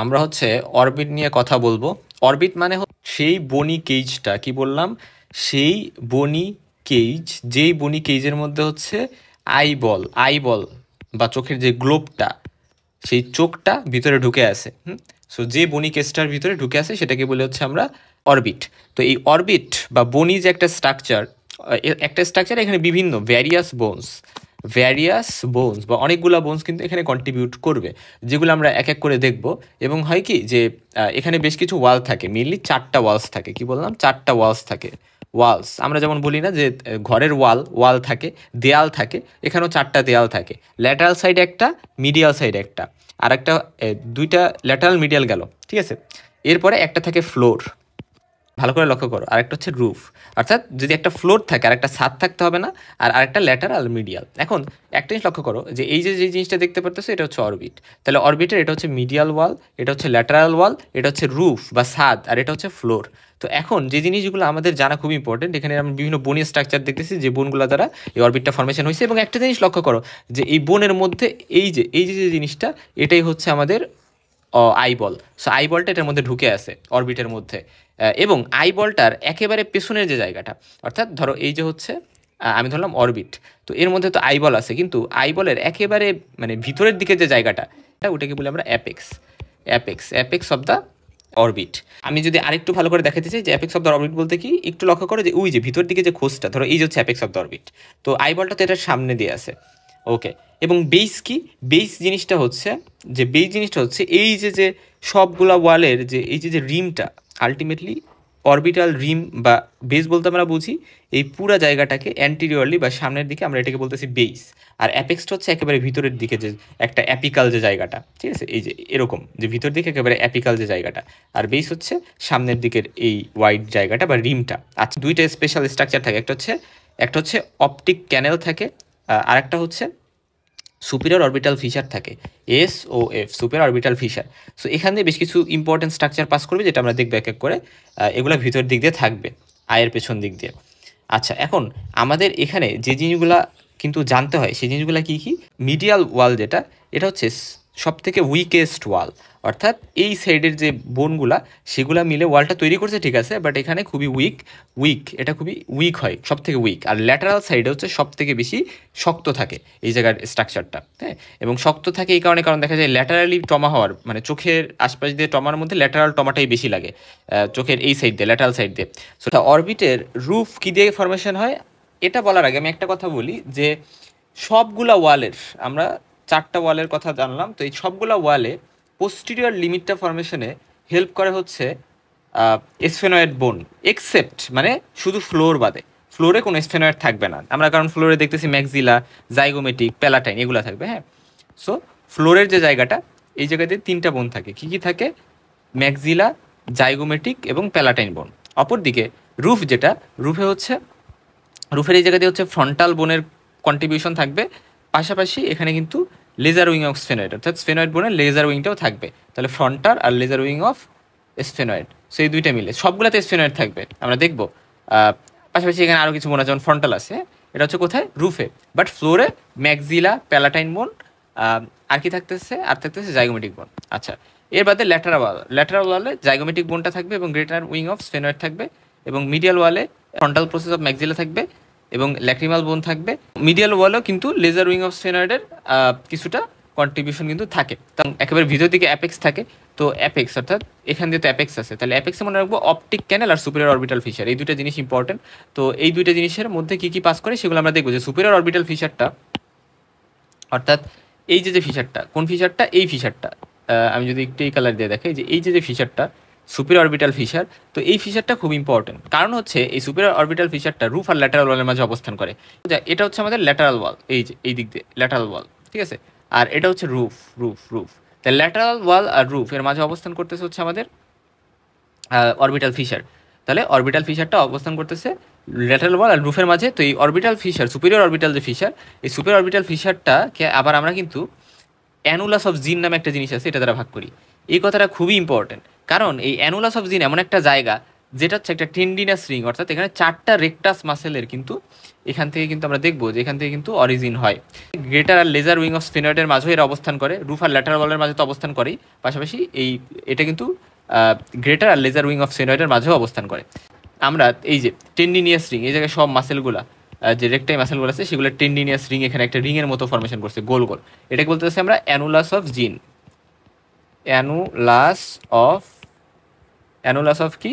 আমরা হচ্ছে অরবিট নিয়ে কথা বলবো। অরবিট মানে সেই বনি কেজটা, কি বললাম, সেই বনি কেজ, যেই বনি কেজের মধ্যে হচ্ছে আইবল বা চোখের যে গ্লোবটা, সেই চোখটা ভিতরে ঢুকে আছে। সো যে বনি কেজটার ভিতরে ঢুকে আছে সেটাকে বলে হচ্ছে আমরা অরবিট। তো এই অরবিট বা বনি যে একটা স্ট্রাকচার, এখানে বিভিন্ন ভ্যারিয়াস বোনস বা অনেকগুলো বোনস কিন্তু এখানে কন্ট্রিবিউট করবে, যেগুলো আমরা এক এক করে দেখব। এবং হয় কি যে এখানে বেশ কিছু ওয়াল থাকে, মেনলি 4টা ওয়ালস থাকে। কি বললাম? 4টা ওয়ালস থাকে। ওয়ালস আমরা যেমন বলি না যে ঘরের ওয়াল থাকে, দেয়াল থাকে, এখানেও 4টা দেয়াল থাকে। ল্যাটারাল সাইডে একটা, মিডিয়াল সাইডে একটা, আর একটা 2টা ল্যাটারাল মিডিয়াল গেল, ঠিক আছে। এরপরে একটা থাকে ফ্লোর, ভালো করে লক্ষ্য করো। আরেকটা হচ্ছে রুফ, অর্থাৎ যদি একটা ফ্লোর থাকে আর একটা ছাদ থাকতে হবে না, আর আরেকটা ল্যাটারাল মিডিয়াল। এখন একটা জিনিস লক্ষ্য করো যে এই যে জিনিসটা দেখতে পারতেছো, এটা হচ্ছে অরবিট। তাহলে অরবিটের এটা হচ্ছে মিডিয়াল ওয়াল, এটা হচ্ছে ল্যাটারাল ওয়াল, এটা হচ্ছে রুফ বা ছাদ, আর এটা হচ্ছে ফ্লোর। তো এখন যে জিনিসগুলো আমাদের জানা খুব ইম্পর্টেন্ট, এখানে আমরা বিভিন্ন বনি স্ট্রাকচার দেখতেছি যে বোনগুলো দ্বারা এই অরবিটটা ফর্মেশন হয়েছে। এবং একটা জিনিস লক্ষ্য করো যে এই বোনের মধ্যে এই যে জিনিসটা, এটাই হচ্ছে আমাদের আইবল। সো আইবলটা এটার মধ্যে ঢুকে আছে অরবিটের মধ্যে। এবং আইবলটার একেবারে পেছনের যে জায়গাটা, অর্থাৎ ধরো এই যে হচ্ছে আমি ধরলাম অরবিট, তো এর মধ্যে তো আইবল আছে, কিন্তু আইবলের একেবারে মানে ভিতরের দিকে যে জায়গাটা, ওটাকে বলি আমরা অ্যাপেক্স অফ দ্য অরবিট। আমি যদি আরেকটু ভালো করে দেখাতে চাই যে অ্যাপেক্স অফ দ্য অরবিট বলতে কি, একটু লক্ষ্য করো যে ওই যে ভিতর দিকে যে খোঁজটা, ধরো এই যে হচ্ছে অ্যাপেক্স অফ দ্য অরবিট, তো আইবলটা তো এটার সামনে দিয়ে আছে। ওকে। এবং বেস কি? বেস জিনিসটা হচ্ছে এই যে সবগুলা ওয়ালের যে এই যে রিমটা, আলটিমেটলি অরবিটাল রিম বা বেস বলতে আমরা বুঝি এই পুরা জায়গাটাকে অ্যান্টিরিয়রলি বা সামনের দিকে, আমরা এটাকে বলতেছি বেস। আর অ্যাপেক্সটা হচ্ছে একেবারে ভিতরের দিকে যে একটা অ্যাপিকাল যে জায়গাটা, ঠিক আছে, এই যে এরকম যে ভিতর দিকে একেবারে অ্যাপিকাল যে জায়গাটা, আর বেস হচ্ছে সামনের দিকের এই ওয়াইড জায়গাটা বা রিমটা। আচ্ছা, দুইটা স্পেশাল স্ট্রাকচার থাকে, একটা হচ্ছে অপটিক ক্যানেল থাকে, আর একটা হচ্ছে সুপিরিয়র অরবিটাল ফিশার থাকে, SOF, superior orbital fissure. So এখান দিয়ে বেশ কিছু ইম্পর্টেন্ট স্ট্রাকচার পাস করবে, যেটা আমরা দেখবো এক এক করে। এগুলো ভিতর দিক দিয়ে থাকবে, আয়ের পেছন দিক দিয়ে। আচ্ছা, এখন আমাদের এখানে যে জিনিসগুলা কিন্তু জানতে হয়, সেই জিনিসগুলো কি কি? মিডিয়াল ওয়াল যেটা, এটা হচ্ছে সব থেকে উইকেস্ট ওয়াল, অর্থাৎ এই সাইডের যে বোনগুলা, সেগুলা মিলে ওয়ালটা তৈরি করছে, ঠিক আছে, বাট এখানে খুবই এটা খুবই উইক হয়, সব থেকে উইক। আর ল্যাটারাল সাইডে হচ্ছে সব থেকে বেশি শক্ত থাকে এই জায়গার স্ট্রাকচারটা, হ্যাঁ। এবং শক্ত থাকে এই কারণে, দেখা যায় ল্যাটারালি ট্রমা হওয়ার, মানে চোখের আশপাশ দিয়ে ট্রমার মধ্যে ল্যাটারাল ট্রমাটাই বেশি লাগে, চোখের এই সাইড দিয়ে, ল্যাটারাল সাইড দিয়ে। সো অরবিটের রুফ কি দিয়ে ফরমেশন হয়, এটা বলার আগে আমি একটা কথা বলি যে সবগুলা ওয়ালের, আমরা 4টা ওয়ালের কথা জানলাম, তো এই সবগুলা ওয়ালে পোস্টিরিয়র লিমিটটা ফরমেশনে হেল্প করে হচ্ছে স্ফেনয়েড বোন, এক্সেপ্ট মানে শুধু ফ্লোর বাদে। ফ্লোরে কোনো স্ফেনয়েড থাকবে না আমরা, কারণ ফ্লোরে দেখতেছি ম্যাক্সিলা, জাইগোমেটিক, প্যালাটাইন এগুলো থাকবে, হ্যাঁ। সো ফ্লোরের যে জায়গাটা, এই জায়গাতে 3টা বোন থাকে। কি কি থাকে? ম্যাক্সিলা, জাইগোমেটিক এবং প্যালাটাইন বোন। অপরদিকে রুফ যেটা, রুফের এই জায়গাতে হচ্ছে ফ্রন্টাল বোনের কন্ট্রিবিউশন থাকবে, পাশাপাশি এখানে কিন্তু লেজার উইং অফ স্ফেনয়েড, অর্থাৎ স্ফেনয়েড বোনের লেজার উইংটাও থাকবে। তাহলে ফ্রন্টাল আর lesser wing of sphenoid, so এই দুইটা মিলে সবগুলোতে স্ফেনয়েড থাকবে, আমরা দেখবো। পাশাপাশি এখানে আরও কিছু বোন আছে, যেমন ফ্রন্টাল আছে, এটা হচ্ছে কোথায়? রুফে। বাট ফ্লোরে ম্যাক্সিলা, প্যালাটাইন বোন, আর কি থাকতেছে? Zygomatic bone. আচ্ছা, এর বাদে ল্যাটারাল ওয়ালে জাইগোমেটিক বোনটা থাকবে এবং গ্রেটার উইং অফ স্ফেনয়েড থাকবে, এবং মিডিয়াল ওয়ালে ফ্রন্টাল প্রসেস অফ ম্যাক্সিলা থাকবে এবং ল্যাক্রিমাল বোন থাকবে। মিডিয়াল ওয়ালেও কিন্তু লেজার উইং অফ স্ফেনয়েডের কিছুটা কন্ট্রিবিউশন কিন্তু থাকে। কারণ একেবারে ভিতর দিকে অ্যাপেক্স থাকে, তো অ্যাপেক্স অর্থাৎ এখান দিয়ে তো অ্যাপেক্স আছে, তাহলে অ্যাপেক্সে মনে রাখবো অপটিক ক্যানেল আর সুপিরিয়র অরবিটাল ফিশার, এই দুটো জিনিস ইম্পর্টেন্ট। তো এই দুইটা জিনিসের মধ্যে কি কি পাস করে সেগুলো আমরা দেখবো। যে সুপিরিয়র অরবিটাল ফিশারটা, অর্থাৎ এই যে ফিশারটা, কোন ফিশারটা? এই ফিশারটা, আমি যদি একটু এই কালার দিয়ে দেখাই, যে এই যে ফিশারটা সুপিরিয়র অরবিটাল ফিশার, তো এই ফিশারটা খুব ইম্পর্টেন্ট, কারণ হচ্ছে এই সুপিরিয়র অরবিটাল ফিশারটা রুফ আর ল্যাটারাল ওয়ালের মাঝে অবস্থান করে। এটা হচ্ছে আমাদের ল্যাটারাল ওয়াল, এই যে এই দিক দিয়ে ল্যাটারাল ওয়াল, ঠিক আছে। আর এটা হচ্ছে রুফ। তাই ল্যাটারাল ওয়াল আর রুফ এর মাঝে অবস্থান করতেছে হচ্ছে আমাদের অরবিটাল ফিশার। তাহলে অরবিটাল ফিশারটা অবস্থান করতেছে ল্যাটারাল ওয়াল আর রুফের মাঝে। তো এই অরবিটাল ফিশার, সুপিরিয়র অরবিটাল যে ফিশার, এই সুপিরিয়র অরবিটাল ফিশারটাকে আবার আমরা কিন্তু অ্যানুলাস অফ জিন নামে একটা জিনিস আছে, এটা দ্বারা ভাগ করি। এই কথাটা খুবই ইম্পর্টেন্ট, কারণ এই অ্যানুলাস অফ জিন এমন একটা জায়গা যেটা হচ্ছে একটা টেন্ডিনাস রিং, অর্থাৎ এখানে 4টা রেকটাস মাসেলের কিন্তু এখান থেকে কিন্তু আমরা দেখবো যে এখান থেকে কিন্তু অরিজিন হয়। গ্রেটার আর লেজার উইং অফ স্ফিনয়েডের মাঝেও এরা অবস্থান করে, রুফ আর ল্যাটারাল ওয়ালের মাঝে তো অবস্থান করেই, পাশাপাশি এটা কিন্তু গ্রেটার আর লেজার উইং অফ স্ফিনয়েডের মাঝেও অবস্থান করে। আমরা এই যে টেন্ডিনিয়াস রিং, এই জায়গায় সব মাসেলগুলা যে রেকটাই মাসেলগুলো আছে সেগুলো টেন্ডিনিয়াস রিং এখানে একটা রিংয়ের মতো ফরমেশন করছে গোল গোল, এটাকে বলতেছি আমরা অ্যানুলাস অফ জিন। অ্যানুলাস অফ কি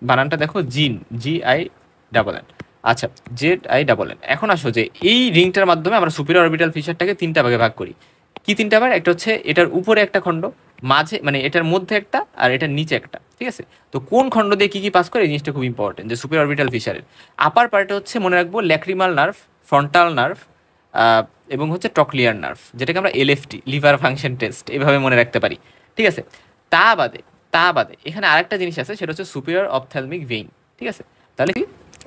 বানানটা দেখো, জিন, GINN। আচ্ছা, ZINN। এখন আসো যে এই রিংটার মাধ্যমে আমরা সুপিরিয়র অরবিটাল ফিচারটাকে 3টা ভাগে ভাগ করি। কি 3টা ভাগ? একটা হচ্ছে এটার উপরে একটা খণ্ড, মাঝে মানে এটার মধ্যে একটা, আর এটার নিচে একটা, ঠিক আছে? তো কোন খণ্ড দিয়ে কি পাস করে এই জিনিসটা খুব ইম্পর্টেন্ট, যে সুপিরিয়র অরবিটাল ফিচারের আপার পার্টে হচ্ছে মনে রাখবো ল্যাক্রিমাল নার্ভ, ফ্রন্টাল নার্ভ এবং হচ্ছে টকলিয়ার নার্ভ, যেটাকে আমরা LFT, লিভার ফাংশন টেস্ট, এভাবে মনে রাখতে পারি, ঠিক আছে? তা বাদে এখানে আরেকটা জিনিস আছে, সেটা হচ্ছে সুপিরিয়র অপথ্যালমিক ভেইন, ঠিক আছে? তাহলে কি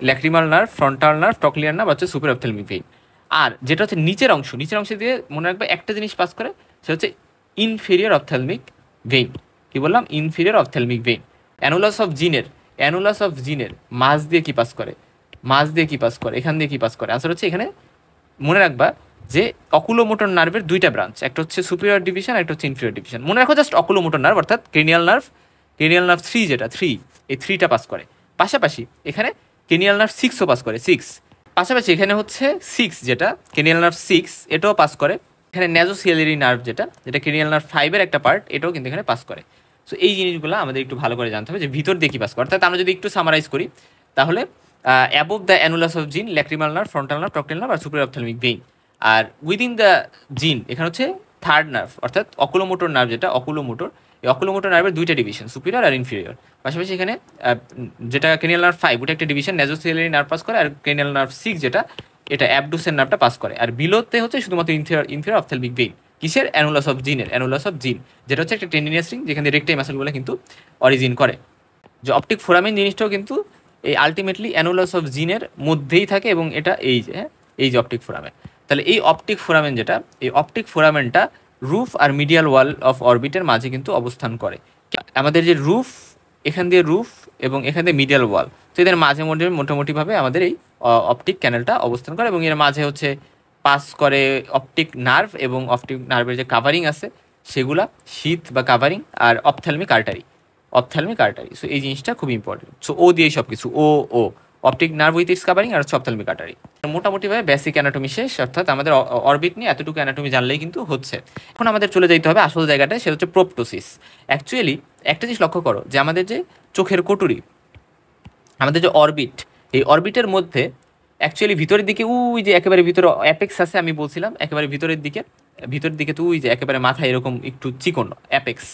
lacrimal nerve, frontal nerve, trochlear nerve হচ্ছে সুপিরিয়র অপথ্যালমিক ভেইন। আর যেটা হচ্ছে নিচের অংশ দিয়ে মনে রাখবে একটা জিনিস পাস করে, সেটা হচ্ছে ইনফেরিয়র অপথ্যালমিক ভেইন। কি বললাম? Inferior ophthalmic vein. Annulus of জিনের মাঝ দিয়ে কি পাস করে? এখান দিয়ে কি পাস করে? আনসার হচ্ছে এখানে মনে রাখবা যে অকুলোমোটর নার্ভের 2টা ব্রাঞ্চ, একটা হচ্ছে সুপিরিয়র ডিভিশন, একটা হচ্ছে ইনফিরিয়র ডিভিশন। মনে রাখো জাস্ট অকুলোমোটর নার্ভ, অর্থাৎ ক্রেনিয়াল নার্ভ 3, যেটা 3, এই 3টা পাস করে। পাশাপাশি এখানে ক্রেনিয়াল নার্ভ 6ও পাস করে, 6। পাশাপাশি এখানে হচ্ছে 6, যেটা ক্রেনিয়াল নার্ভ 6, এটাও পাস করে। এখানে ন্যাজোসিয়ালারি নার্ভ, যেটা ক্রেনিয়াল নার্ভ 5-এর একটা পার্ট, এটাও কিন্তু এখানে পাস করে। সো এই জিনিসগুলো আমাদের একটু ভালো করে জানতে হবে যে ভিতর দিয়ে কি পাস করে। অর্থাৎ আমরা যদি একটু সামারাইজ করি তাহলে above the annulus of Zinn, lacrimal nerve, frontal nerve, trochlear nerve আর সুপিরিয়র অপথ্যালমিক ভেইন। আর উইদিন দ্য জিন এখানে হচ্ছে 3rd নার্ভ, অর্থাৎ অকুলোমোটর নার্ভ, যেটা এই অকুলোমোটর নার্ভের 2টা ডিভিশন, সুপিরিয়র আর ইনফিরিয়র। পাশাপাশি এখানে যেটা ক্রেনিয়াল নার্ভ 5, ওটা একটা ডিভিশন, ন্যাজোসিয়ালারি নার্ভ পাস করে। আর ক্রেনিয়াল নার্ভ 6, এটা অ্যাবডুসের নার্ভটা পাস করে। আর বিলোতে হচ্ছে শুধুমাত্র ইনফিরিয়র অপথ্যালমিক ভেইন। কিসের? অ্যানুলাস অফ জিন, যেটা হচ্ছে একটা টেন্ডিনিয়াস রিং, যেখানে রেকটাই মাসেলগুলো কিন্তু অরিজিন করে। যে অপটিক ফোরামেন জিনিসটাও কিন্তু এই আলটিমেটলি অ্যানুলাস অফ জিনের মধ্যেই থাকে, এবং এটা এই যে অপটিক ফোরামেন। তাহলে এই অপটিক ফোরামেনটা রুফ আর মিডিয়াল ওয়াল অফ অরবিটের মাঝে কিন্তু অবস্থান করে। আমাদের যে রুফ, এখান দিয়ে রুফ এবং এখান দিয়ে মিডিয়াল ওয়াল, তো এদের মাঝে মোটামুটিভাবে আমাদের এই অপটিক ক্যানেলটা অবস্থান করে, এবং এর মাঝে হচ্ছে পাস করে অপটিক নার্ভ, এবং অপটিক নার্ভের যে কাভারিং আছে সেগুলা শীথ বা কাভারিং, আর অপথ্যালমিক আর্টারি। সো এই জিনিসটা খুব ইম্পর্টেন্ট। সো ও দিয়ে সব কিছু, ও optic nerve with its covering আর হচ্ছে অপথ্যালমিক আর্টারি। মোটামুটিভাবে বেসিক অ্যানাটমি শেষ, অর্থাৎ আমাদের অরবিট নিয়ে এতটুকু অ্যানাটমি জানলেই কিন্তু হচ্ছে। এখন আমাদের চলে যেতে হবে আসল জায়গাটায়, সেটা হচ্ছে প্রোপটোসিস। অ্যাকচুয়ালি একটা জিনিস লক্ষ্য করো, যে আমাদের যে চোখের কটুরি, আমাদের যে অরবিট, এই অরবিটের মধ্যে অ্যাকচুয়ালি ভিতরের দিকে ওই যে একেবারে ভিতরে অ্যাপেক্স আছে, আমি বলছিলাম একেবারে ভিতরের দিকে তো ওই যে একেবারে মাথায় এরকম একটু চিকন অ্যাপেক্স,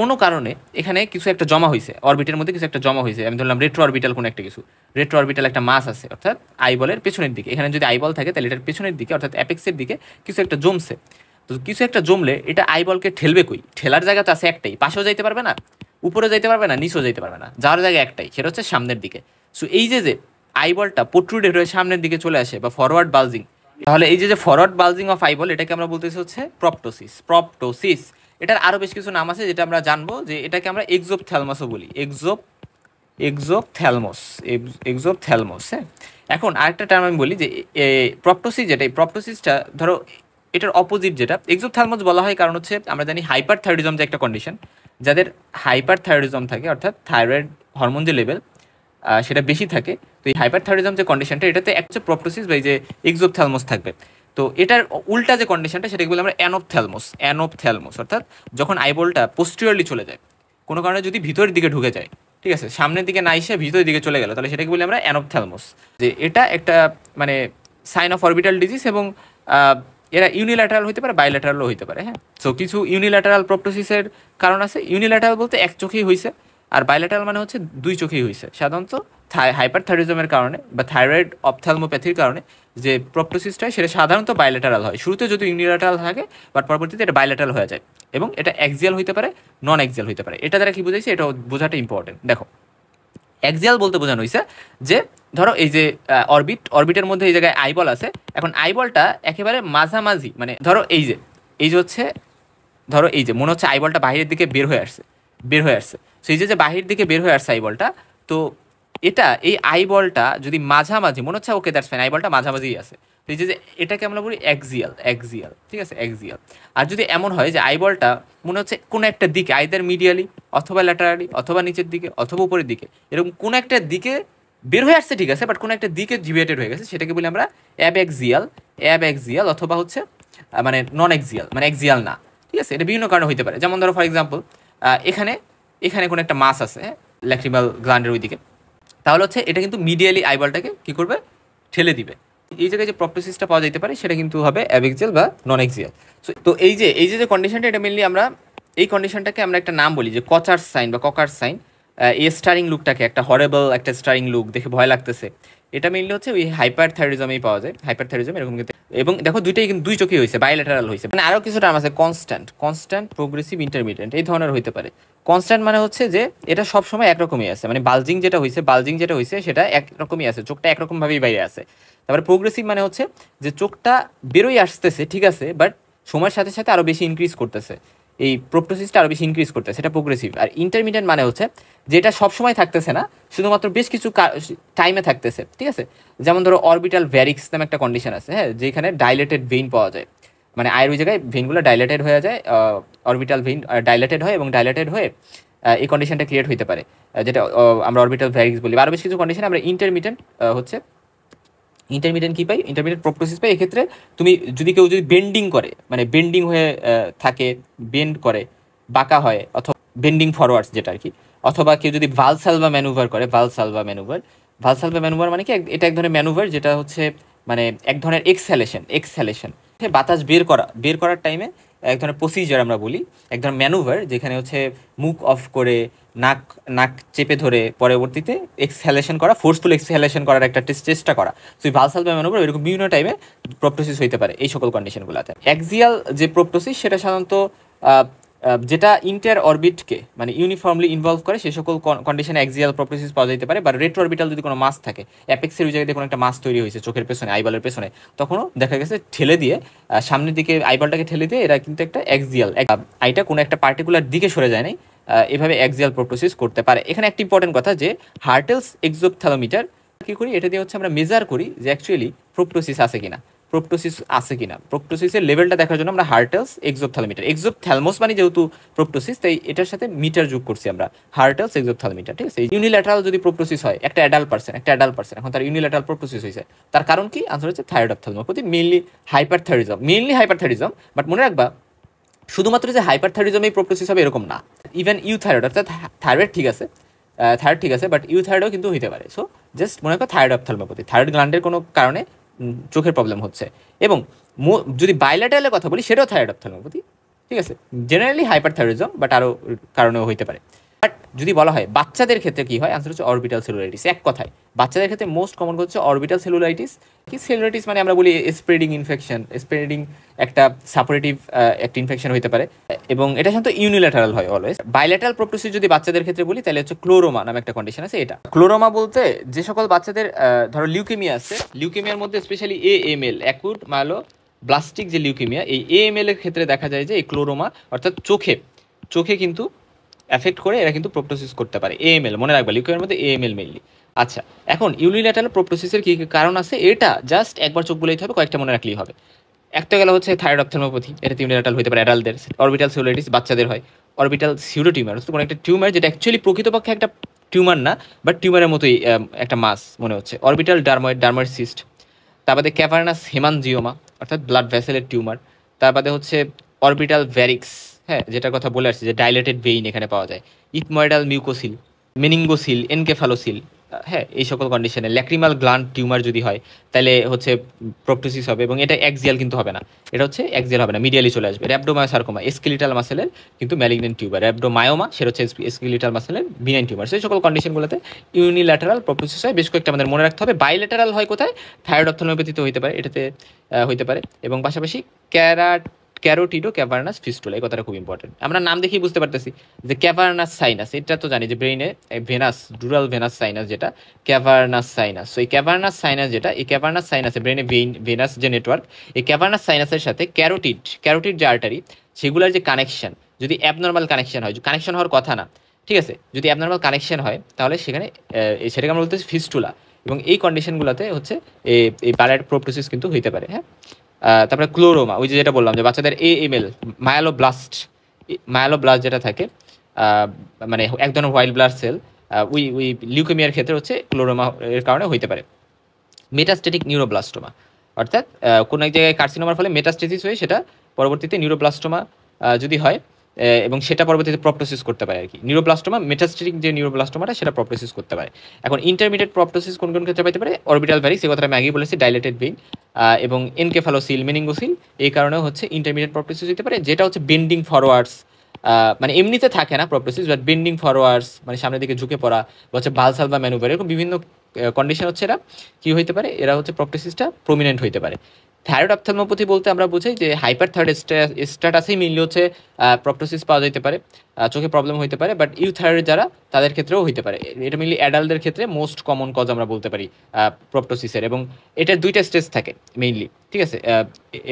কোনো কারণে এখানে কিছু একটা জমা হয়েছে, অরবিটের মধ্যে কিছু একটা জমা হয়েছে। আমি ধরলাম রেট্রো অরবিটাল কোনো একটা কিছু, রেট্রো অরবিটাল একটা মাস আছে, অর্থাৎ আইবলের পেছনের দিকে। এখানে যদি আইবল থাকে তাহলে এটার পেছনের দিকে, অর্থাৎ অ্যাপেক্সের দিকে কিছু একটা জমছে। তো কিছু একটা জমলে এটা আইবলকে ঠেলবে কই? ঠেলার জায়গা তো আছে একটাই, পাশেও যাইতে পারবে না, উপরে যাইতে পারবে না, নিচেও যাইতে পারবে না, যাওয়ার জায়গা একটাই, সেটা হচ্ছে সামনের দিকে। সো এই যে আইবলটা প্রোট্রুডেড হয়ে সামনের দিকে চলে আসে, বা ফরওয়ার্ড বালজিং, তাহলে এই যে ফরওয়ার্ড বালজিং অফ আইবল, এটাকে আমরা বলতেছি হচ্ছে প্রপটোসিস। এটার আরো বেশ কিছু নাম আছে যেটা আমরা জানবো, যে এটাকে আমরা এক্সোপথ্যালমাসও বলি, এক্সোপথ্যালমস। হ্যাঁ, এখন আরেকটা টার্ম আমি বলি, যে প্রপটোসিস, যেটা এই প্রপটোসিসটা ধরো এটার অপোজিট যেটা এক্সোপথ্যালমস বলা হয়, কারণ হচ্ছে আমরা জানি হাইপারথাইরয়েডিজম যে একটা কন্ডিশন, যাদের হাইপারথাইরয়েডিজম থাকে, অর্থাৎ থাইরয়েড হরমোন যে লেভেল সেটা বেশি থাকে, তো এই হাইপারথাইরয়েডিজম যে কন্ডিশনটা, এটাতে একটা প্রপটোসিস বা এই যে এক্সোপথ্যালমস থাকবে। তো এটার উল্টা যে কন্ডিশনটা, সেটাকে বলি আমরা অ্যানোপথ্যালমস, অর্থাৎ যখন আইবলটা পোস্টেরিয়রলি চলে যায়, কোনো কারণে যদি ভিতরের দিকে ঢুকে যায়, ঠিক আছে, সামনের দিকে না এসে ভিতরের দিকে চলে গেল, তাহলে সেটাকে বলি আমরা অ্যানোপথ্যালমস। যে এটা একটা মানে সাইন অফ অরবিটাল ডিজিজ, এবং এরা ইউনিল্যাটারাল হইতে পারে, বাইল্যাটারালও হইতে পারে। হ্যাঁ, সো কিছু ইউনিল্যাটারাল প্রপটোসিসের কারণ আছে। ইউনিল্যাটারাল বলতে এক চোখেই হয়েছে, আর বাইল্যাটারাল মানে হচ্ছে 2 চোখেই হয়েছে। সাধারণত হাইপারথাইরয়েডিজমের কারণে বা থাইরয়েড অপথ্যালমোপ্যাথির কারণে যে প্রপটোসিসটা হয়, সেটা সাধারণত বাইল্যাটারাল হয়। শুরুতে যদি ইউনিল্যাটারাল থাকে, বাট পরবর্তীতে এটা বাইল্যাটারাল হয়ে যায়, এবং এটা অ্যাক্সিয়াল হইতে পারে, নন অ্যাক্সিয়াল হইতে পারে। এটা দ্বারা কি বুঝাইছে, এটা বোঝাটা ইম্পর্টেন্ট। দেখো, অ্যাক্সিয়াল বলতে বোঝানো হয়েছে যে ধরো এই যে অরবিটের মধ্যে এই জায়গায় আইবল আছে, এখন আইবলটা একেবারে মাঝামাঝি, মানে ধরো এই যে হচ্ছে, ধরো এই যে মনে হচ্ছে আইবলটা বাইরের দিকে বের হয়ে আসছে। সো এই যে বাহির দিকে বের হয়ে আসছে আই বলটা, তো এটা এই আই বলটা যদি মাঝামাঝি মনে হচ্ছে ওকে দ্যাটস ফাইন, আই বলটা মাঝামাঝি আছে, তো এই যে এটাকে আমরা বলি অ্যাক্সিয়াল, অ্যাক্সিয়াল, ঠিক আছে, অ্যাক্সিয়াল। আর যদি এমন হয় যে আই বলটা মনে হচ্ছে কোনো একটা দিকে, আইদার মিডিয়ালি অথবা ল্যাটারালি অথবা নিচের দিকে অথবা উপরের দিকে, এরকম কোনো একটা দিকে বের হয়ে আসছে, ঠিক আছে, বাট কোনো একটা দিকে ডিভিয়েটেড হয়ে গেছে, সেটাকে বলি আমরা অ্যাবএক্সিয়াল, অ্যাবএক্সিয়াল অথবা হচ্ছে মানে নন এক্সিয়াল, মানে এক্সিয়াল না, ঠিক আছে। এটা বিভিন্ন কারণে হইতে পারে, যেমন ধরো ফর এক্সাম্পল এখানে এখানে কোনো একটা মাস আছে ল্যাক্রিমাল গ্ল্যান্ডের ওইদিকে, তাহলে হচ্ছে এটা কিন্তু মিডিয়ালি আইবলটাকে কি করবে, ঠেলে দিবে। এই জায়গায় যে প্রপটোসিসটা পাওয়া যেতে পারে সেটা কিন্তু হবে অ্যাবেক্সিয়াল বা নন এক্সিয়াল। তো এই যে কন্ডিশনটা, এটা মেনলি আমরা এই কন্ডিশনটাকে আমরা একটা নাম বলি যে কচার সাইন বা ককার সাইন। এই স্টারিং লুকটাকে, একটা হরেবল একটা স্টারিং লুক দেখে ভয় লাগতেছে, এটা মেনলি হচ্ছে ওই হাইপারথাইরিজমেই পাওয়া যায়, হাইপারথাইরিজম এরকম কিন্তু। এবং দেখো দুইটাই কিন্তু দুই চোখে হয়েছে, বাইল্যাটারাল হয়েছে। মানে আরও কিছু টার্ম আছে, কনস্ট্যান্ট, কনস্ট্যান্ট, প্রোগ্রেসিভ, ইন্টারমিডিয়েন্ট, এই ধরনের হইতে পারে। কনস্ট্যান্ট মানে হচ্ছে যে এটা সবসময় একরকমই আছে, মানে বালজিং যেটা হয়েছে সেটা একরকমই আছে, চোখটা একরকমভাবেই বাইরে আছে। তারপরে প্রোগ্রেসিভ মানে হচ্ছে যে চোখটা বেরোই আসতেছে, ঠিক আছে, বাট সময়ের সাথে সাথে আরও বেশি ইনক্রিজ করতেছে, এই প্রোপ্টোসিসটা আরও বেশি ইনক্রিজ করতেছে, সেটা প্রোগ্রেসিভ। আর ইন্টারমিডিয়েন্ট মানে হচ্ছে যেটা সবসময় থাকতেছে না, শুধুমাত্র বেশ কিছু টাইমে থাকতেছে, ঠিক আছে। যেমন ধরো অরবিটাল ভ্যারিক্স নামে একটা কন্ডিশন আছে, হ্যাঁ, যেখানে ডাইলেটেড ভেইন পাওয়া যায়, মানে আয়ের ওই জায়গায় ভেইনগুলো ডাইলেটেড হয়ে যায়, অরবিটাল ভেইন ডাইলেটেড হয়, এবং ডাইলেটেড হয়ে এই কন্ডিশনটা ক্রিয়েট হইতে পারে, যেটা আমরা অরবিটাল ভ্যারিক্স বলি। আরও বেশ কিছু কন্ডিশন আমরা ইন্টারমিডিয়েন্ট হচ্ছে ইন্টারমিডিয়েন্ট কী পাই, ইন্টারমিডিয়েট প্রোপ্টোসিস পাই। এক্ষেত্রে তুমি যদি কেউ যদি বেন্ডিং করে, মানে বেন্ডিং হয়ে থাকে, বেন্ড করে, বাঁকা হয়, অথবা বেন্ডিং ফরওয়ার্ডস যেটা আর কি, অথবা কেউ যদি ভালসালভা ম্যানুভার করে, ভালসালভা ম্যানুভার মানে কি, এটা এক ধরনের ম্যানুভার যেটা হচ্ছে মানে এক ধরনের এক্সহ্যালেশন, বাতাস বের করার টাইমে এক ধরনের প্রসিজার আমরা বলি, এক ধরনের ম্যানুভার, যেখানে হচ্ছে মুখ অফ করে নাক নাক চেপে ধরে পরবর্তীতে এক্সহ্যালেশন করা, ফোর্সফুল এক্সহ্যালেশন করার একটা চেষ্টা করা। সো ভালসালভা ম্যানুভার এরকম বিভিন্ন টাইমে প্রোপ্টোসিস হইতে পারে এই সকল কন্ডিশনগুলোতে। অ্যাক্সিয়াল যে প্রোপ্টোসিস সেটা সাধারণত যেটা ইন্টার অরবিটকে মানে ইউনিফর্মলি ইনভলভ করে, সেই সকল কন্ডিশনে অ্যাক্সিয়াল প্রোপ্টোসিস পাওয়া যেতে পারে। বা রেট্রো অরবিটাল যদি কোনো মাস থাকে, অ্যাপেক্সের ওই জায়গায় কোনো একটা মাস তৈরি হয়েছে চোখের পেছনে, আইবলের পেছনে, তখনও দেখা গেছে ঠেলে দিয়ে সামনের দিকে আইবলটাকে ঠেলে দিয়ে এরা কিন্তু একটা অ্যাক্সিয়াল, আইটা কোনো একটা পার্টিকুলার দিকে সরে যায় নাই, এভাবে অ্যাক্সিয়াল প্রোপ্টোসিস করতে পারে। এখানে একটা ইম্পর্টেন্ট কথা যে হার্টেলস এক্সোপথ্যালোমিটার কী করি, এটা দিয়ে হচ্ছে আমরা মেজার করি যে অ্যাকচুয়ালি প্রোপ্টোসিস আছে কিনা, প্রোপ্টোসিসের লেভেলটা দেখার জন্য আমরা হার্টেলস এক্সোপথ্যালোমিটার, এক্সোপথ্যালমোস মানে যেহেতু প্রোপ্টোসিস, তাই এটার সাথে মিটার যোগ করছি আমরা, হার্টেলস এক্সোপথ্যালোমিটার, ঠিক আছে। ইউনিল্যাটারাল যদি প্রোপ্টোসিস হয়, একটা অ্যাডাল্ট পার্সন এখন তার ইউনিল্যাটারাল প্রোপ্টোসিস হয়েছে, তার কারণ কি, আনসার হচ্ছে থাইরয়েড অপথ্যালমোপ্যাথি, মেইনলি হাইপারথাইরিজম। বাট মনে রাখবা শুধুমাত্র যে হাইপারথাইরিজমেই প্রোপ্টোসিস হবে এরকম না, ইভেন ইউথাইরয়েড, অর্থাৎ থাইরয়েড ঠিক আছে, বাট ইউথাইরয়েডও কিন্তু হইতে পারে। সো জাস্ট মনে রাখো থাইরয়েড অপথ্যালমোপ্যাথি, থাইরয়েড গ্ল্যান্ডের কোনো কারণে চোখের প্রবলেম হচ্ছে। এবং যদি বাইল্যাটারালের কথা বলি, সেটাও থাইরয়েড অপথ্যালমোপ্যাথি, ঠিক আছে, জেনারেলি হাইপারথাইরয়েডিজম, বাট আরও কারণেও হইতে পারে। বাট যদি বলা হয় বাচ্চাদের ক্ষেত্রে কী হয়, আনসার হচ্ছে অরবিটাল সেলুলাইটিস। এক কথায় বাচ্চাদের ক্ষেত্রে মোস্ট কমন হচ্ছে অরবিটাল সেলুলাইটিস। কি সেলুলাইটিস মানে আমরা বলি স্প্রেডিং ইনফেকশন, একটা সাপোরেটিভ একটা ইনফেকশন হইতে পারে, এবং এটা সাধারণত ইউনিল্যাটারাল হয় অলওয়েজ। বাইল্যাটারাল প্রোপ্টোসিস যদি বাচ্চাদের ক্ষেত্রে বলি, তাহলে হচ্ছে ক্লোরোমা নামে একটা কন্ডিশন আছে। এটা ক্লোরোমা বলতে যে সকল বাচ্চাদের ধরো লিউকেমিয়া আছে, লিউকেমিয়ার মধ্যে স্পেশালি AML, অ্যাকুট মাইলো ব্লাস্টিক যে লিউকেমিয়া, এই AML এর ক্ষেত্রে দেখা যায় যে এই ক্লোরোমা অর্থাৎ চোখে কিন্তু এফেক্ট করে, এরা কিন্তু প্রোপ্টোসিস করতে পারে। AML মনে রাখবা, লিউকেমিয়ার মধ্যে AML মেইনলি। আচ্ছা, এখন ইউনিল্যাটারাল প্রোপ্টোসিসের কী কী কারণ আছে, এটা জাস্ট একবার চোখ বলেই হবে, কয়েকটা মনে রাখলেই হবে। একটা গেল হচ্ছে থাইরয়েড অপথ্যালমোপ্যাথি, এটা ইউনিল্যাটারাল হতে পারে অ্যাডাল্টদের। অরবিটাল সেলুলাইটিস বাচ্চাদের হয়। অরবিটাল সিউডোটিউমার, কোনো একটা টিউমার যেটা অ্যাকচুয়ালি প্রকৃতপক্ষে একটা টিউমার না, বাট টিউমারের মতোই একটা মাস মনে হচ্ছে। অরবিটাল ডার্ময়েড সিস্ট, তার বাদে ক্যাভার্নাস হেমানজিওমা অর্থাৎ ব্লাড ভেসেলের টিউমার, তার বাদে হচ্ছে অরবিটাল ভ্যারিক্স, হ্যাঁ, যেটার কথা বলে আসছি যে ডাইলেটেড ভেইন এখানে পাওয়া যায়। ইথময়েডাল মিউকোসিল, মেনিঙ্গোসিল, এনকেফালোসিল, হ্যাঁ, এই সকল কন্ডিশনে ল্যাক্রিমাল গ্ল্যান্ড টিউমার যদি হয়, তাহলে হচ্ছে প্রোপ্টোসিস হবে। এবং এটা অ্যাক্সিয়াল কিন্তু হবে না, এটা হচ্ছে অ্যাক্সিয়াল হবে না, মিডিয়ালি চলে আসবে। র্যাপডোমায়োসার্কোমা স্কেলিটাল মাসেলের কিন্তু ম্যালিগনেন্ট টিউমার, র্যাপডোমায়োমা সেটা হচ্ছে স্কেলিটাল মাসেলের বিনাইন টিউমার। সেই সকল কন্ডিশনগুলোতে ইউনিল্যাটারাল প্রোপ্টোসিস হয়। বেশ কয়েকটা আমাদের মনে রাখতে হবে। বাইল্যাটারাল হয় কোথায়, থাইরয়েড অপথ্যালমোপ্যাথিতে হইতে পারে, এটাতে হইতে পারে। এবং পাশাপাশি ক্যারোটিডো ক্যাভার্নাস ফিস্টুলা, এই কথাটা খুব ইম্পর্টেন্ট। আমরা নাম দেখেই বুঝতে পারতেছি যে ক্যাভার্নাস সাইনাস, এটা তো জানি যে ব্রেইনে ভেনাস, ডুরাল ভেনাস সাইনাস, যেটা ক্যাভার্নাস সাইনাস। সো এই ক্যাভার্নাস সাইনাস যেটা, এই ক্যাভার্নাস সাইনাসে ব্রেইনে ভেনাস যে নেটওয়ার্ক, এই ক্যাভার্নাস সাইনাসের সাথে ক্যারোটিড যে আর্টারি, সেগুলোর যে কানেকশন যদি অ্যাবনর্মাল কানেকশন হয়, কানেকশন হওয়ার কথা না, ঠিক আছে। যদি অ্যাবনর্মাল কানেকশন হয় তাহলে সেখানে সেটাকে আমরা বলতেছি ফিস্টুলা, এবং এই কন্ডিশনগুলোতে হচ্ছে এই ব্লাড প্রোপটোসিস কিন্তু হইতে পারে। হ্যাঁ, তারপরে ক্লোরোমা, ওই যে যেটা বললাম যে বাচ্চাদের AML মায়ালোব্লাস্ট যেটা থাকে, মানে এক ধরনের হোয়াইট ব্লাড সেল, ওই লিউকেমিয়ার ক্ষেত্রে হচ্ছে ক্লোরোমা এর কারণে হইতে পারে। মেটাস্টেটিক নিউরোব্লাস্টোমা, অর্থাৎ কোনো এক জায়গায় কার্সিনোমার ফলে মেটাস্টেসিস হয়ে সেটা পরবর্তীতে নিউরোব্লাস্টোমা যদি হয়, এবং সেটা পরবর্তীতে প্রপটোসিস করতে পারে আর কি। নিউরোব্লাস্টোমা, মেটাস্টেটিক যে নিউরোব্লাস্টোমাটা সেটা প্রপটোসিস করতে পারে। এখন ইন্টারমিডিয়েট প্রপটোসিস কোন কোন ক্ষেত্রে পাইতে পারে? অরবিটাল ভ্যারিক্স, এই কথাটা আমি আগেই বলেছি, ডাইলেটেড ভেইন এবং এনকেফালোসিল, মেনিঙ্গোসিল, এই কারণেও হচ্ছে ইন্টারমিডিয়েট প্রপটোসিস হতে পারে, যেটা হচ্ছে বেন্ডিং ফরওয়ার্ডস, মানে এমনিতে থাকে না প্রপটোসিস, বাট বেন্ডিং ফরওয়ার্ডস মানে সামনের দিকে ঝুঁকে পড়া, বা হচ্ছে বালসাল বা ম্যানুভার, এরকম বিভিন্ন কন্ডিশন হচ্ছে এরা কী হইতে পারে, এরা হচ্ছে প্রপটোসিসটা প্রমিনেন্ট হইতে পারে। থাইরয়েড অপথ্যালমোপ্যাথি বলতে আমরা বুঝাই যে হাইপার থাইরয়েড স্ট্যাটাসেই মেইনলি হচ্ছে প্রপটোসিস পাওয়া যেতে পারে, চোখে প্রবলেম হইতে পারে, বাট ইউথাইরয়েড যারা তাদের ক্ষেত্রেও হইতে পারে। এটা মেইনলি অ্যাডাল্টদের ক্ষেত্রে মোস্ট কমন কজ আমরা বলতে পারি প্রপটোসিসের, এবং এটার দুইটা স্টেজ থাকে মেইনলি। ঠিক আছে,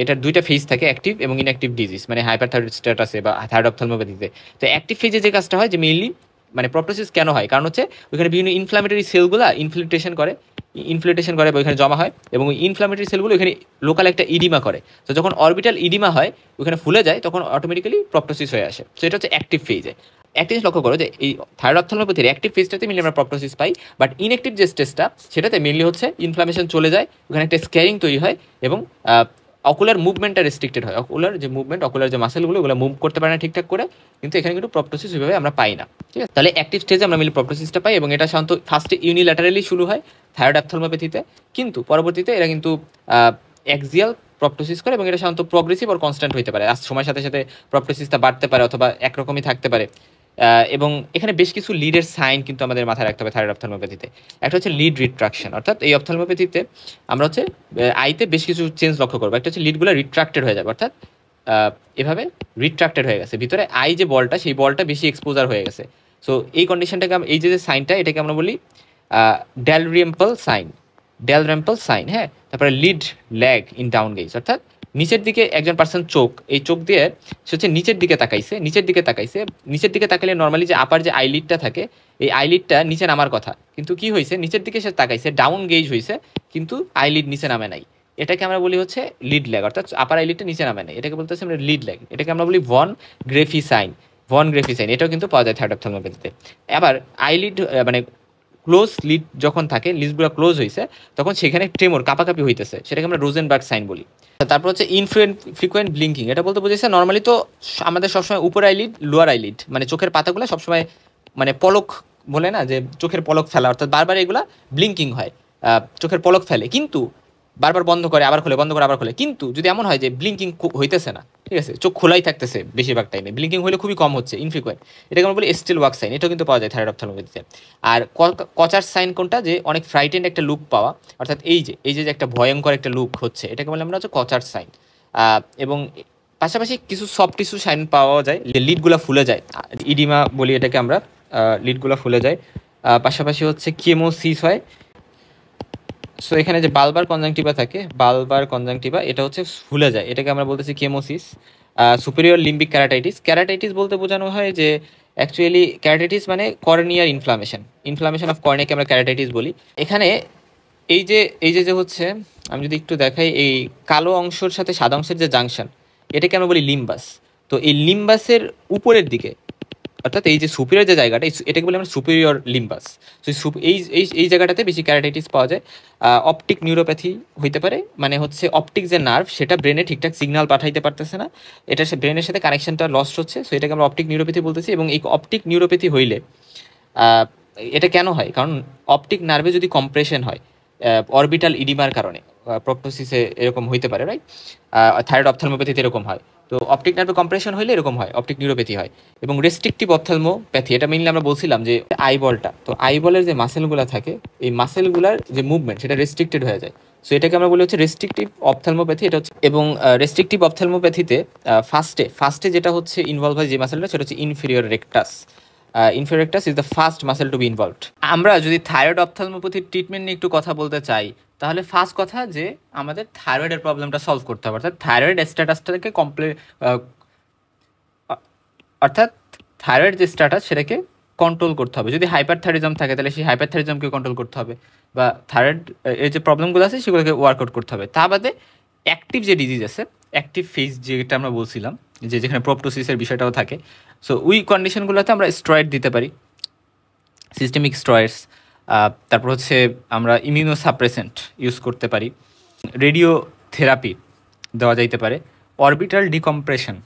এটার দুইটা ফেজ থাকে, অ্যাক্টিভ এবং ইনঅ্যাক্টিভ ডিজিজ, মানে হাইপার থাইরয়েড স্ট্যাটাসে বা থাইরয়েড অপথ্যালমোপ্যাথিতে। তো অ্যাক্টিভ ফেজে যে কাজটা হয় যে মেইনলি মানে প্রপটোসিস কেন হয়, কারণ হচ্ছে ওইখানে বিভিন্ন ইনফ্লামেটরি সেলগুলো ইনফ্লেটেশন করে বা ওইখানে জমা হয়, এবং ওই ইনফ্লামেটরি সেলগুলো ওইখানে লোকাল একটা ইডিমা করে। তো যখন অরবিটাল ইডিমা হয়, ওইখানে ফুলে যায়, তখন অটোমেটিক্যালি প্রপটোসিস হয়ে আসে। তো এটা হচ্ছে অ্যাক্টিভ ফেজে। একটা জিনিস লক্ষ্য করো যে এই থাইরয়েড অপথ্যালমোপ্যাথির অ্যাক্টিভ ফেজটাতে মেনলি আমরা প্রপটোসিস পাই, বাট ইনঅ্যাক্টিভ যে স্টেজটা সেটাতে মেনলি হচ্ছে ইনফ্লামেশন চলে যায়, ওখানে একটা স্ক্যারিং তৈরি হয়, এবং অকুলার মুভমেন্টটা রেস্ট্রিক্টেড হয়। অকুলার যে মাসেলগুলো ওগুলো মুভ করতে পারে না ঠিকঠাক করে, কিন্তু এখানে কিন্তু প্রপটোসিস ওইভাবে আমরা পাই না। ঠিক আছে, তাহলে অ্যাক্টিভ স্টেজে আমরা মেনলি প্রপটোসিসটা পাই, এবং এটা সাধারণত ফার্স্টে ইউনিল্যাটারালি শুরু হয় থাইরয়েড অপথ্যালমোপ্যাথিতে, কিন্তু পরবর্তীতে এরা কিন্তু অ্যাক্সিয়াল প্রপটোসিস করে, এবং এটা সাধারণত প্রগ্রেসিভ আর কনস্ট্যান্ট হতে পারে। সময়ের সাথে সাথে প্রপটোসিসটা বাড়তে পারে অথবা একরকমই থাকতে পারে। এবং এখানে বেশ কিছু লিডের সাইন কিন্তু আমাদের মাথায় রাখতে হবে থাইরয়েড অপথ্যালমোপ্যাথিতে। একটা হচ্ছে লিড রিট্রাকশন, অর্থাৎ এই অপথ্যালমোপ্যাথিতে আমরা হচ্ছে আইতে বেশ কিছু চেঞ্জ লক্ষ্য করবো। একটা হচ্ছে লিডগুলো রিট্রাক্টেড হয়ে যাবে, অর্থাৎ এভাবে রিট্রাক্টেড হয়ে গেছে, ভিতরে আই যে বলটা সেই বলটা বেশি এক্সপোজার হয়ে গেছে। সো এই কন্ডিশনটাকে এই যে সাইনটা এটাকে আমরা বলি ডেলরেম্পল সাইন। হ্যাঁ, তারপরে lead lag in down gauge, অর্থাৎ নিচের দিকে একজন পার্সন এই চোখ দিয়ে সে হচ্ছে নিচের দিকে তাকাইলে নর্মালি যে আপার যে আইলিডটা থাকে, এই আইলিডটা নিচে নামার কথা, কিন্তু কি হয়েছে, নিচের দিকে সে তাকাইছে, ডাউন গেজ হয়েছে, কিন্তু আইলিড নিচে নামে নাই। এটাকে আমরা বলি হচ্ছে লিড ল্যাগ, অর্থাৎ আপার আইলিডটা নিচে নামে নাই, এটাকে বলতেছি আমরা লিড ল্যাগ। এটাকে আমরা বলি ভন গ্রেফি সাইন। এটাও কিন্তু পাওয়া যায় থাইরয়েড অপথ্যালমোপ্যাথিতে। আবার আইলিড মানে ক্লোজ লিড যখন থাকে, লিডগুলো ক্লোজ হয়েছে, তখন সেখানে ট্রেমর কাঁপাকাঁপি হইতেছে, সেটাকে আমরা রোজেনবার্গ সাইন বলি। তারপর হচ্ছে ফ্রিকোয়েন্ট ব্লিঙ্কিং, এটা বলতে বুঝেছে নর্মালি তো আমাদের সবসময় উপর আইলিড লোয়ার আইলিড মানে চোখের পাতাগুলো সবসময় মানে পলক বলে না, যে চোখের পলক ফেলা, অর্থাৎ বারবার এগুলা ব্লিঙ্কিং হয়, চোখের পলক ফেলে, কিন্তু বারবার বন্ধ করে আবার খোলে, কিন্তু যদি এমন হয় যে ব্লিঙ্কিং হইতেছে না, ঠিক আছে, চোখ খোলাই থাকতেছে বেশিরভাগ টাইমে, ব্লিঙ্কিং হলে খুবই কম হচ্ছে, ইনফ্রিকুয়েন্ট, এটাকে আমরা বলি স্টিল ওয়াক সাইন। এটাও কিন্তু পাওয়া যায় থাইরয়েড অপথ্যালমোপ্যাথিতে। আর কচার সাইন কোনটা, যে অনেক ফ্রাইটেন্ড একটা লুক পাওয়া, অর্থাৎ এই যে একটা ভয়ঙ্কর একটা লুক হচ্ছে, এটাকে বলে আমরা হচ্ছে কচার সাইন। এবং পাশাপাশি কিছু সফট টিস্যু সাইন পাওয়া যায়, লিডগুলো ফুলে যায়, ইডিমা বলি এটাকে আমরা, লিডগুলো ফুলে যায়। পাশাপাশি হচ্ছে কেমোসিস হয়। সো এখানে যে বালবার কনজাংটিভা এটা হচ্ছে ফুলে যায়, এটাকে আমরা বলতেছি কেমোসিস। সুপেরিয়র লিম্বিক ক্যারাটাইটিস বলতে বোঝানো হয় যে অ্যাকচুয়ালি ক্যারাটাইটিস মানে কর্নিয়ার ইনফ্লামেশন অফ কর্নিয়াকে আমরা ক্যারাটাইটিস বলি। এখানে এই যে হচ্ছে আমি যদি একটু দেখাই, এই কালো অংশের সাথে সাদা অংশের যে জাংশন, এটাকে আমরা বলি লিম্বাস। তো এই লিম্বাসের উপরের দিকে, অর্থাৎ এই যে সুপিরিয়র যে জায়গাটা, এটাকে বলে আমরা সুপিরিয়র লিম্বাস। তো এই জায়গাটাতে বেশি ক্যারাটাইটিস পাওয়া যায়। অপটিক নিউরোপ্যাথি হইতে পারে, মানে হচ্ছে অপটিক যে নার্ভ সেটা ব্রেনে ঠিকঠাক সিগন্যাল পাঠাইতে পারতেছে না, এটা ব্রেনের সাথে কানেকশনটা লস্ট হচ্ছে, সো এটাকে আমরা অপটিক নিউরোপ্যাথি বলতেছি। এবং এই অপটিক নিউরোপ্যাথি হইলে এটা কেন হয়, কারণ অপটিক নার্ভে যদি কম্প্রেশন হয় অরবিটাল ইডিমার কারণে, প্রপটোসিসে এরকম হইতে পারে, রাইট? থাইরয়েড অপথ্যালমোপ্যাথিতে এরকম হয়। তো অপটিক নার্ভে কম্প্রেশন হইলে এরকম হয়, অপটিক নিউরোপ্যাথি হয়। এবং রেস্ট্রিকটিভ অপথ্যালমোপ্যাথি, এটা মেইনলি আমরা বলছিলাম যে আইবলটা, তো আইবলের যে মাসেলগুলো থাকে, এই মাসেলগুলার যে মুভমেন্ট সেটা রেস্ট্রিক্টেড হয়ে যায়, সো এটাকে আমরা বলি হচ্ছে রেস্ট্রিকটিভ অপথ্যালমোপ্যাথি। এটা হচ্ছে, এবং রেস্ট্রিকটিভ অপথ্যালমোপ্যাথিতে ফার্স্টে যেটা হচ্ছে ইনভলভ হয় যে মাসেলটা, সেটা হচ্ছে inferior rectus is the first muscle to be involved. আমরা যদি থাইরয়েড অপথ্যালমোপ্যাথির ট্রিটমেন্ট নিয়ে একটু কথা বলতে চাই, তাহলে ফার্স্ট কথা যে আমাদের থাইরয়েডের প্রবলেমটা সলভ করতে হবে, অর্থাৎ থাইরয়েড স্ট্যাটাসটাকে অর্থাৎ থাইরয়েড যে স্ট্যাটাস সেটাকে কন্ট্রোল করতে হবে। যদি হাইপারথাইরয়েডিজম থাকে তাহলে সেই হাইপারথাইরয়েডিজমকে কন্ট্রোল করতে হবে, বা থাইরয়েড এর যে প্রবলেমগুলো আছে সেগুলোকে ওয়ার্কআউট করতে হবে। তা বাদে অ্যাক্টিভ যে ডিজিজ আছে, অ্যাক্টিভ ফেজ যেটা আমরা বলছিলাম, যে যেখানে প্রপটোসিসের বিষয়টাও থাকে, সো ওই কন্ডিশনগুলোতে আমরা স্টেরয়েড দিতে পারি, সিস্টেমিক স্টেরয়েডস। তারপর হচ্ছে আমরা ইমিউনোসাপ্রেসেন্ট ইউজ করতে পারি, রেডিও থেরাপি দেওয়া যাইতে পারে, অরবিটাল ডিকম্প্রেশন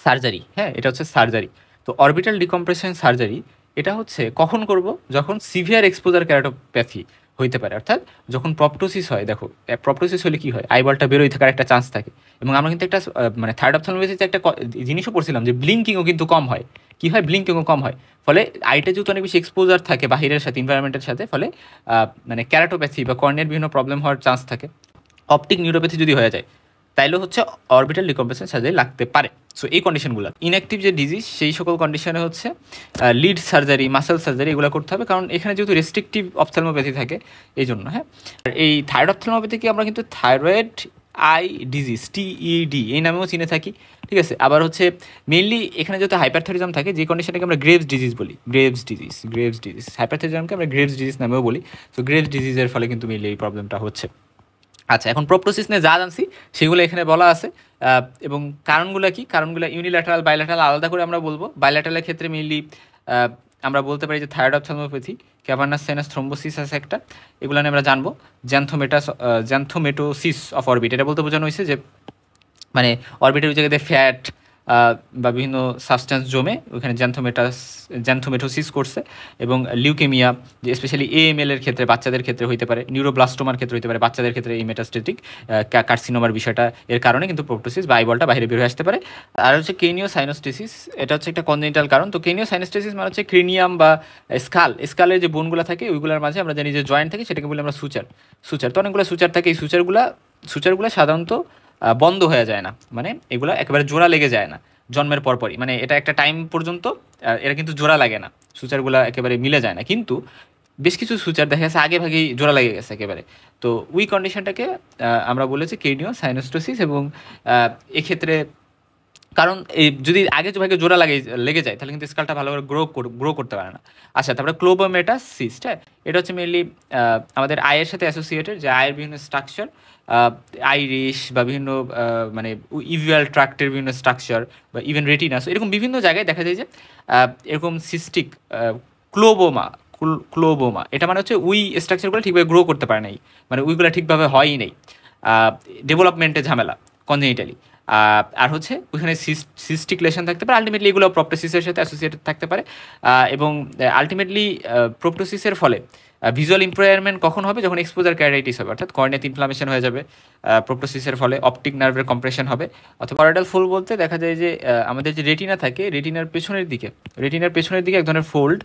সার্জারি, হ্যাঁ এটা হচ্ছে সার্জারি। তো অরবিটাল ডিকম্প্রেশন সার্জারি এটা হচ্ছে কখন করব, যখন সিভিয়ার এক্সপোজার ক্যারাটোপ্যাথি হইতে পারে, অর্থাৎ যখন প্রপটোসিস হয়। দেখো প্রপটোসিস হলে কি হয়, আইবলটা বেরোয় থাকার একটা চান্স থাকে, এবং আমরা কিন্তু একটা মানে থার্ড অপথলমোলজিতে একটা জিনিসও পড়ছিলাম যে ব্লিঙ্কিংও কিন্তু কম হয়। কি হয়, ব্লিঙ্কিংও কম হয়, ফলে আইটা যেহেতু অনেক বেশি এক্সপোজার থাকে বাহিরের সাথে, ইনভায়রনমেন্টের সাথে, ফলে মানে ক্যারাটোপ্যাথি বা কর্নিয়ার বিভিন্ন প্রবলেম হওয়ার চান্স থাকে। অপটিক নিউরোপ্যাথি যদি হয়ে যায় তাইলে হচ্ছে অরবিটাল ডিকম্প্রেশন সার্জারি লাগতে পারে। সো এই কন্ডিশনগুলো ইনঅ্যাক্টিভ যে ডিজিজ সেই সকল কন্ডিশনে হচ্ছে লিড সার্জারি, মাসেল সার্জারি এগুলো করতে হবে, কারণ এখানে যেহেতু রেস্ট্রিকটিভ অপথ্যালমোপ্যাথি থাকে এই জন্য। হ্যাঁ, আর এই থাইরয়েড অপথ্যালমোপ্যাথিকে আমরা কিন্তু থাইরয়েড আই ডিজিজ, TED এই নামেও চিনে থাকি। ঠিক আছে, আবার হচ্ছে মেইনলি এখানে যেহেতু হাইপারথাইরয়েডিজম থাকে, যে কন্ডিশনটাকে আমরা গ্রেভস ডিজিজ বলি, গ্রেভস ডিজিজ হাইপারথাইরয়েডিজমকে আমরা গ্রেভস ডিজিজ নামেও বলি। সো গ্রেভস ডিজিজের ফলে কিন্তু মেইনলি এই প্রবলেমটা হচ্ছে। আচ্ছা, এখন প্রপটোসিস নিয়ে যা জানছি সেগুলো এখানে বলা আছে, এবং কারণগুলো কি, কারণগুলো ইউনিল্যাটারাল বাইল্যাটারাল আলাদা করে আমরা বলবো। বাইল্যাটারালের ক্ষেত্রে মেইনলি আমরা বলতে পারি যে থাইরয়েড অপথ্যালমোপ্যাথি, ক্যাভার্নাস সাইনাস থ্রোম্বোসিস আছে একটা, এগুলো নিয়ে আমরা জানবো। জ্যান্থোমেটোসিস অফ অরবিট, এটা বলতে বোঝানো হয়েছে যে মানে অরবিটের ওই জায়গাতে ফ্যাট বা বিভিন্ন সাবস্টেন্স জমে ওইখানে জ্যান্থোমেটোসিস করছে, এবং লিউকেমিয়া, যে স্পেশালি AML এর ক্ষেত্রে বাচ্চাদের ক্ষেত্রে হইতে পারে, নিউরোব্লাস্টোমার ক্ষেত্রে হইতে পারে বাচ্চাদের ক্ষেত্রে, এই মেটাস্টেটিক কার্সিনোমার বিষয়টা এর কারণে কিন্তু প্রপটোসিস বা আইবলটা বাইরে বের হয়ে আসতে পারে। আর হচ্ছে ক্রেনিওসাইনোস্টেসিস, এটা হচ্ছে একটা কনজেনিটাল কারণ। তো ক্রেনিওসাইনোস্টেসিস মানে হচ্ছে ক্রেনিয়াম বা স্কালের যে বোনগুলো থাকে ওইগুলোর মাঝে আমরা জানি যে জয়েন্ট থাকে, সেটাকে বলি আমরা সুচার। তো অনেকগুলো সুচার থাকে, এই সুচারগুলো সাধারণত বন্ধ হয়ে যায় না, মানে এগুলো একেবারে জোড়া লেগে যায় না জন্মের পরপরই, মানে এটা একটা টাইম পর্যন্ত এরা কিন্তু জোড়া লাগে না, সুচারগুলো একেবারে মিলে যায় না। কিন্তু বেশ কিছু সুচার দেখা গেছে আগে ভাগেই জোড়া লেগে গেছে একেবারে। তো ওই কন্ডিশনটাকে আমরা বলেছি ক্রেনিওসাইনোস্টেসিস, এবং এক্ষেত্রে কারণ এই যদি আগে ভাগে জোড়া লেগে যায় তাহলে কিন্তু স্কালটা ভালো করে গ্রো করতে পারে না। আচ্ছা, তারপরে ক্লোবোমেটাসিস্ট, হ্যাঁ এটা হচ্ছে মেনলি আমাদের আয়ের সাথে অ্যাসোসিয়েটেড, যে আয়ের বিভিন্ন স্ট্রাকচার, আইরিশ বা বিভিন্ন মানে ইভিয়াল ট্রাক্টের বিভিন্ন স্ট্রাকচার, বা ইভেন রেটিনাস, এরকম বিভিন্ন জায়গায় দেখা যায় যে এরকম সিস্টিক ক্লোবোমা, এটা মানে হচ্ছে উই স্ট্রাকচারগুলো ঠিকভাবে গ্রো করতে পারে নাই, মানে উইগুলো ঠিকভাবে হয়ই নেই, ডেভেলপমেন্টের ঝামেলা কনজেনিটালি। আর হচ্ছে ওইখানে সিস্টিক লেশন থাকতে পারে, আলটিমেটলি এগুলো প্রপটোসিসের সাথে অ্যাসোসিয়েটেড থাকতে পারে, এবং আলটিমেটলি প্রপটোসিসের ফলে ভিজুয়াল ইম্পেয়ারমেন্ট কখন হবে, যখন এক্সপোজার ক্যারাইটিস হবে, অর্থাৎ কর্নিয়াতে ইনফ্লামেশন হয়ে যাবে প্রপটোসিসের ফলে, অপটিক নার্ভের কম্প্রেশন হবে। অথবা করাইডাল ফোল্ড বলতে দেখা যায় যে আমাদের যে রেটিনা থাকে, রেটিনার পেছনের দিকে এক ধরনের ফোল্ড,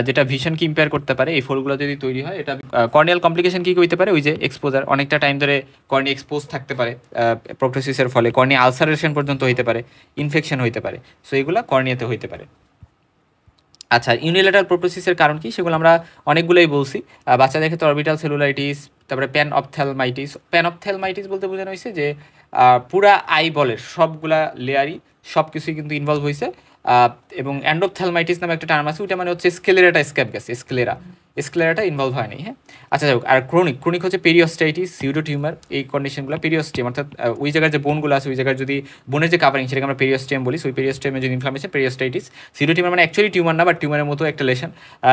যেটা ভিশনকে ইম্পেয়ার করতে পারে। এই ফোল্ডগুলো যদি তৈরি হয়, এটা কর্নিয়াল কমপ্লিকেশন কী হইতে পারে, ওই যে এক্সপোজার, অনেকটা টাইম ধরে কর্নিয়া এক্সপোজ থাকতে পারে প্রপটোসিসের ফলে, কর্নিয়া আলসারেশন পর্যন্ত হইতে পারে, ইনফেকশন হইতে পারে। সো এগুলো কর্নিয়াতে হইতে পারে। আচ্ছা, ইউনিল্যাটারাল প্রপটোসিসের কারণ কি, সেগুলো আমরা অনেকগুলোই বলছি। বাচ্চাদের ক্ষেত্রে অরবিটাল সেলুলাইটিস, তারপরে প্যানঅপথ্যালমাইটিস বলতে বোঝানো হয়েছে যে পুরা আইবলের সবগুলা লেয়ারই সব কিছুই কিন্তু ইনভলভ হয়েছে, এবং অ্যান্ডোপথ্যালমাইটিস নামে একটা টার্ম আছে, ওইটা মানে হচ্ছে স্কেলেরাটা স্ক্যাপ গেছে, স্কেলেরাটা ইনভলভ হয়নি। হ্যাঁ, আচ্ছা যাই হোক। আর ক্রনিক হচ্ছে পেরিওস্টাইটিস, সিউডোটিউমার, এই কন্ডিশনগুলো পেরিওস্টিয়াম, অর্থাৎ ওই জায়গার যে বোনগুলো আছে, ওই জায়গার যদি বোনের যে কাভারিং সেটাকে আমরা পেরিওস্টিয়াম বলি, ওই পেরিওস্টিয়ামের যদি ইনফ্লামেশন পেরিওস্টাইটিস। সিউডোটিউমার মানে অ্যাকচুয়ালি টিউমার না, বাট টিউমারের মতো একটা লেশন।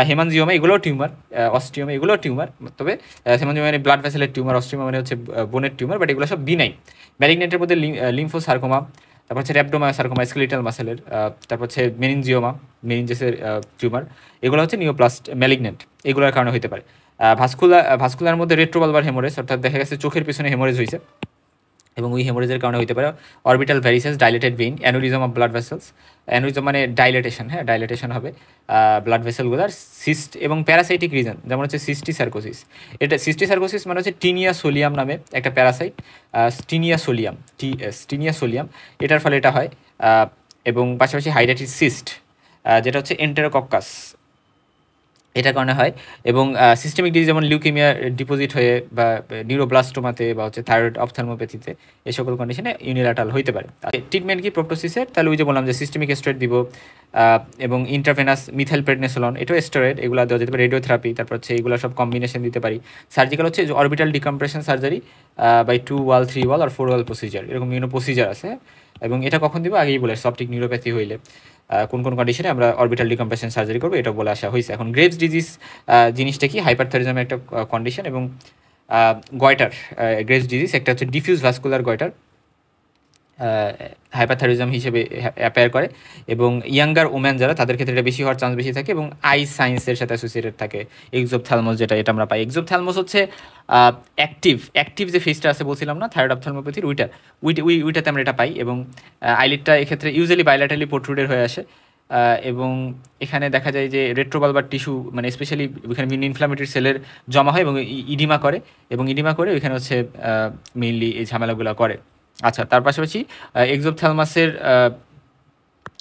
হেমানজিওমা এগুলোও টিউমার, অস্টিওমা এগুলোও টিউমার, তবে হেমানজিওমা মানে ব্লাড ভেসেলের টিউমার, অস্টিওমা মানে হচ্ছে বোনের টিউমার, বাট এগুলো সব বিনাইন। ম্যালিগনেন্টের মধ্যে লিম্ফোসার্কোমা, তারপর হচ্ছে র্যাপডোমায়োসার্কোমা, স্কেলিটাল মাসেলের, তারপর হচ্ছে মেনিনজেসের টিউমার, এগুলো হচ্ছে নিওপ্লাস্ট ম্যালিগনেন্ট, এগুলোর কারণে হতে পারে। ভাস্কুলার মধ্যে রেট্রোবালবার হেমোরেজ, অর্থাৎ দেখা গেছে চোখের পিছনে হেমোরেজ হয়েছে, এবং ওই হেমোরেজের কারণে হতে পারে। Orbital varices, dilated vein, aneurysm of blood vessels, aneurysm মানে ডাইলেটেশন, হ্যাঁ ডাইলেটেশন হবে ব্লাড ভেসেলগুলোর। সিস্ট এবং প্যারাসাইটিক রিজন, যেমন হচ্ছে সিস্টিসার্কোসিস, এটা সিস্টিসার্কোসিস মানে হচ্ছে টিনিয়া সোলিয়াম নামে একটা প্যারাসাইট, স্টিনিয়া সোলিয়াম, এটার ফলে এটা হয়। এবং পাশাপাশি হাইডাটিস সিস্ট, যেটা হচ্ছে এন্টেরোকক্কাস, এটার কারণে হয়। এবং সিস্টেমিক ডিজিজ যেমন লিউকেমিয়া ডিপোজিট হয়ে বা নিউরোব্লাস্টোমাতে বা হচ্ছে থাইরয়েড অপথ্যালমোপ্যাথিতে এই সকল কন্ডিশনে ইউনিল্যাটারাল হইতে পারে। ট্রিটমেন্ট কি প্রোপটোসিসের? তাহলে ওই যে বললাম যে সিস্টেমিক স্টেরয়েড দিব, এবং ইন্ট্রাভেনাস মিথাইল প্রেডনিসোলন, এটাও স্টেরয়েড, এগুলো দেওয়া যেতে পারে। রেডিওথেরাপি, তারপর হচ্ছে এগুলো সব কম্বিনেশন দিতে পারি। সার্জিক্যাল হচ্ছে orbital decompression surgery by 2 wall 3 wall আর 4 ওয়াল প্রসিজার, এরকম বিভিন্ন প্রসিজার আছে। এবং এটা কখন দিব আগেই বলে, অপটিক নিউরোপ্যাথি হইলে কোন কোন কন্ডিশনে আমরা অরবিটাল ডিকম্প্রেশন সার্জারি করবো এটা বলে আসা হয়েছে। এখন গ্রেভস ডিজিজ জিনিসটা কি? হাইপারথাইরয়েডিজমের একটা কন্ডিশন, এবং গয়টার গ্রেভস ডিজিজ একটা হচ্ছে ডিফিউজ ভাস্কুলার গয়টার হাইপারথাইরয়েডিজম হিসেবে অ্যাপেয়ার করে, এবং ইয়াঙ্গার ওম্যান যারা, তাদের ক্ষেত্রে এটা বেশি হওয়ার চান্স বেশি থাকে, এবং আই সায়েন্সের সাথে অ্যাসোসিয়েটেড থাকে। এক্সোপথ্যালমোস যেটা, এটা আমরা পাই। এক্সোপথ্যালমোস হচ্ছে অ্যাক্টিভ যে ফেসটা আছে বলছিলাম না থাইরয়েড অপথ্যালমোপ্যাথির, ওইটাতে আমরা এটা পাই। এবং আইলিডটা এক্ষেত্রে ইউজুয়ালি বাইল্যাটারালি প্রোট্রুডেড হয়ে আসে, এবং এখানে দেখা যায় যে রেট্রোবালবার টিস্যু, মানে স্পেশালি ওইখানে ইনফ্লামেটরি সেলের জমা হয় এবং ইডিমা করে, ওইখানে হচ্ছে মেইনলি এই ঝামেলাগুলো করে। আচ্ছা, তার পাশাপাশি এক্সোপথ্যালমাসের